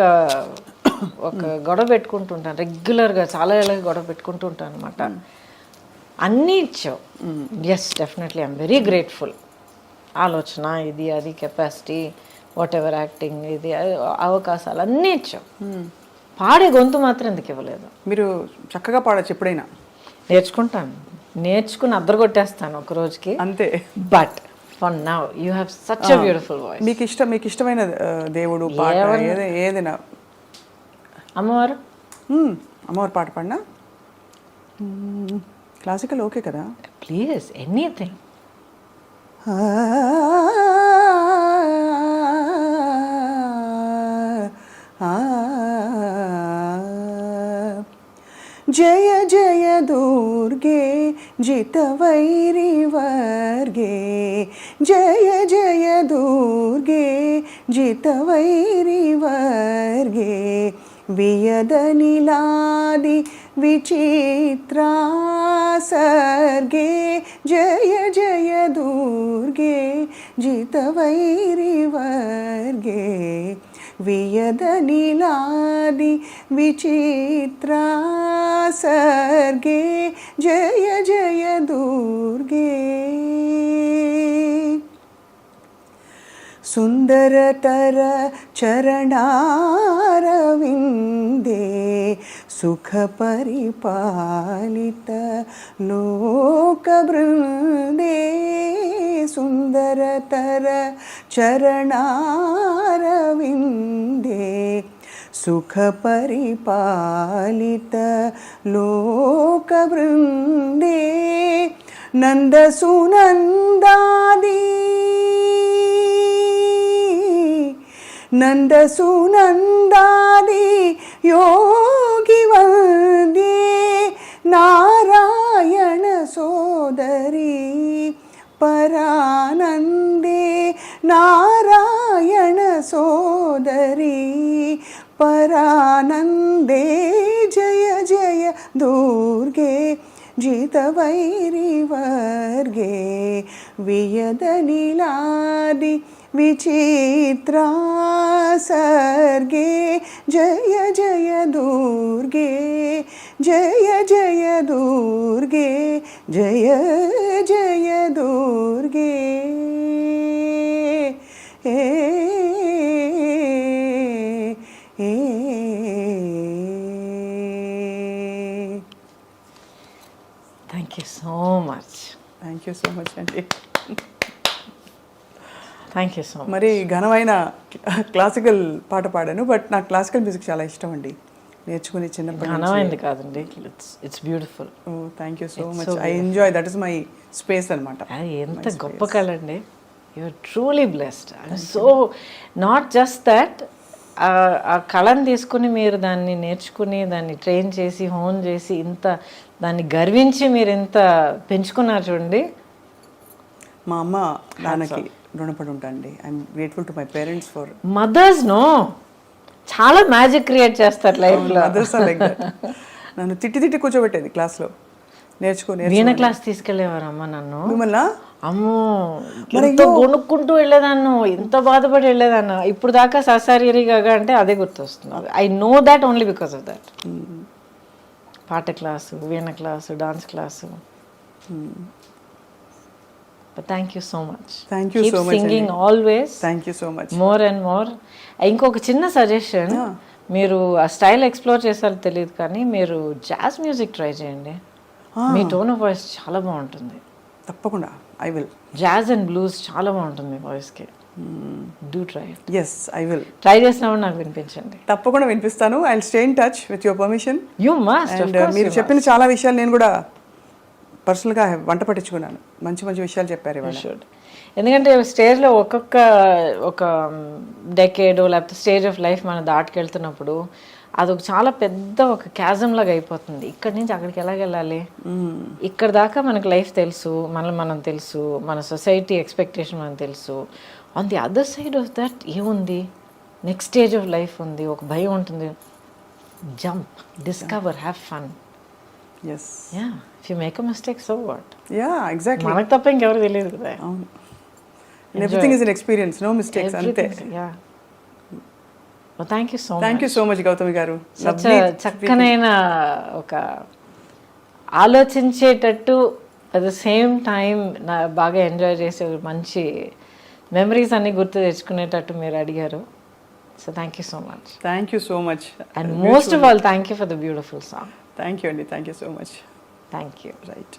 గొడవ పెట్టుకుంటుంటాను రెగ్యులర్గా, చాలా ఏళ్ళకి గొడవ పెట్టుకుంటూ ఉంటాను అనమాట. అన్నీ ఇచ్చావు. Yes, definitely I'm very grateful. ఆలోచన, ఇది అది, కెపాసిటీ, వాట్ ఎవర్, యాక్టింగ్, ఇది అవకాశాలు అన్నీ ఇచ్చావు. పాడే గొంతు మాత్రం ఎందుకు ఇవ్వలేదు? మీరు చక్కగా పాడచ్చు ఎప్పుడైనా. నేర్చుకుంటాను, నేర్చుకుని అద్దరగొట్టేస్తాను ఒక రోజుకి అంతే. But for now you have such a beautiful voice. మీకు ఇష్టమైన దేవుడు పాట ఏదైనా? అమ్మవారు. అమ్మవారు పాట పాడినా? క్లాసికల్ ఓకే కదా? Please, anything. జయ జయ దుర్గే జితవైరి వర్గే, జయ జయ దుర్గే జితవైరి వర్గే, వియదనిలాది విచిత్రా సర్గే, జయ జయ దుర్గే జితవైరి వర్గే, వియదనిలాది విచిత్రా సర్గే, జయ జయ దుర్గే. సుందరతర చరణారవిందే, సుఖ పరిపాలిత లోక బృందే, సుందరతర చరణారవిందే, సుఖ పరిపాలిత లోక బృందే, నంద సునందాది, నంద సునందాది యోగి వందే, నారాయణ సోదరి పరానందే, నారాయణ సోదరి పరానందే, జయ జయ దుర్గే జితవైరి వర్గే, వియదనిలాది విచిత్రా సర్గే, జయ జయ దుర్గే, జయ జయ దుర్గే, జయ జయ దుర్గే. Thank you so much. Thank you so much అండి. Thank you so much. మరి ఘనమైన క్లాసికల్ పాట పాడాను, బట్ నాకు క్లాసికల్ మ్యూజిక్ చాలా ఇష్టం అండి. నేర్చుకుని చిన్నప్పటి నుంచి. ఘనమైంది కాదండి, it's beautiful. Oh, thank you so much. I enjoy, that is my space అనమాట. అది ఎంత గొప్ప కళ అండి. You're truly blessed. So not just that, ఆ కళను తీసుకుని మీరు దాన్ని నేర్చుకుని దాన్ని ట్రైన్ చేసి హోన్ చేసి ఇంత దాన్ని గర్వించి మీరు ఇంత పెంచుకున్నారు చూడండి. మా అమ్మ నాన్నకి రుణపడి ఉంటానండి. I'm grateful to my parents for. Mothers no చాలా మ్యాజిక్ క్రియేట్ చేస్తారు లైఫ్లో. Mothers are like that. నన్ను తిట్టి కూర్చోబెట్టేది క్లాస్లో, నేర్చుకుని. వీణ క్లాస్ తీసుకెళ్ళేవారు అమ్మ నన్ను. మిమ్మల్ని? అమ్మో, ఎంతో గొనుక్కుంటూ వెళ్ళేదాన్ని, ఎంత బాధపడి వెళ్ళేదాన్ని. ఇప్పుడు దాకా ససారిగా అంటే అదే గుర్తొస్తుంది. I know that only because of that. పాట class, veena class, dance class. But thank you so much. Thank you Keep so much, singing Andy. always. Thank you so much. More and more. ఇంకొక చిన్న suggestion, మీరు ఆ style explore చేసారో తెలియదు కానీ మీరు jazz music try చేయండి. మీ టోన్ ఆఫ్ వాయిస్ చాలా బాగుంటుంది. తప్పకుండా I will. Jazz and blues చాలా బాగుంటుంది మీ వాయిస్కి. Do try. Yes I will. Try చేసినప్పుడు నాకు వినిపించండి. తప్పకుండా వినిపిస్తాను. I will stay in touch with your permission. You must. And మీరు చెప్పిన చాలా విషయాలు నేను కూడా పర్సనల్గా వంట పట్టించుకున్నాను. మంచి మంచి విషయాలు చెప్పారు ఇవాళ. షుడ్. ఎందుకంటే స్టేజ్లో ఒక డెకేడ్ లేకపోతే స్టేజ్ ఆఫ్ లైఫ్ మనం దాటుకెళ్తున్నప్పుడు అదొక చాలా పెద్ద ఒక క్యాజం లాగా అయిపోతుంది. ఇక్కడి నుంచి అక్కడికి ఎలాగెళ్ళాలి, ఇక్కడ దాకా మనకు లైఫ్ తెలుసు, మనం తెలుసు, మన సొసైటీ ఎక్స్పెక్టేషన్ మనకు తెలుసు. On the other side of that ఏముంది, నెక్స్ట్ స్టేజ్ ఆఫ్ లైఫ్ ఉంది, ఒక భయం ఉంటుంది. Jump, discover, have fun. Yes. Yeah, if you make a mistake so what. Yeah exactly. మనకు తప్ప ఇంకెవరు తెలియదు కదా. అవును. Everything is an experience, no mistakes, అంతే. Yeah. Thank you so much. Thank you so much Gautami garu. చక్కనైన ఒక ఆలోచించేటట్టు అట్ ద సేమ్ టైం బాగా ఎంజాయ్ చేసే మంచి మెమరీస్ అన్ని గుర్తు తెచ్చుకునేటట్టు మీరు అడిగారు. So thank you so much. Thank you so much. And most of all thank you for the beautiful song. Thank you అండి. Thank you so much. Thank you. Right.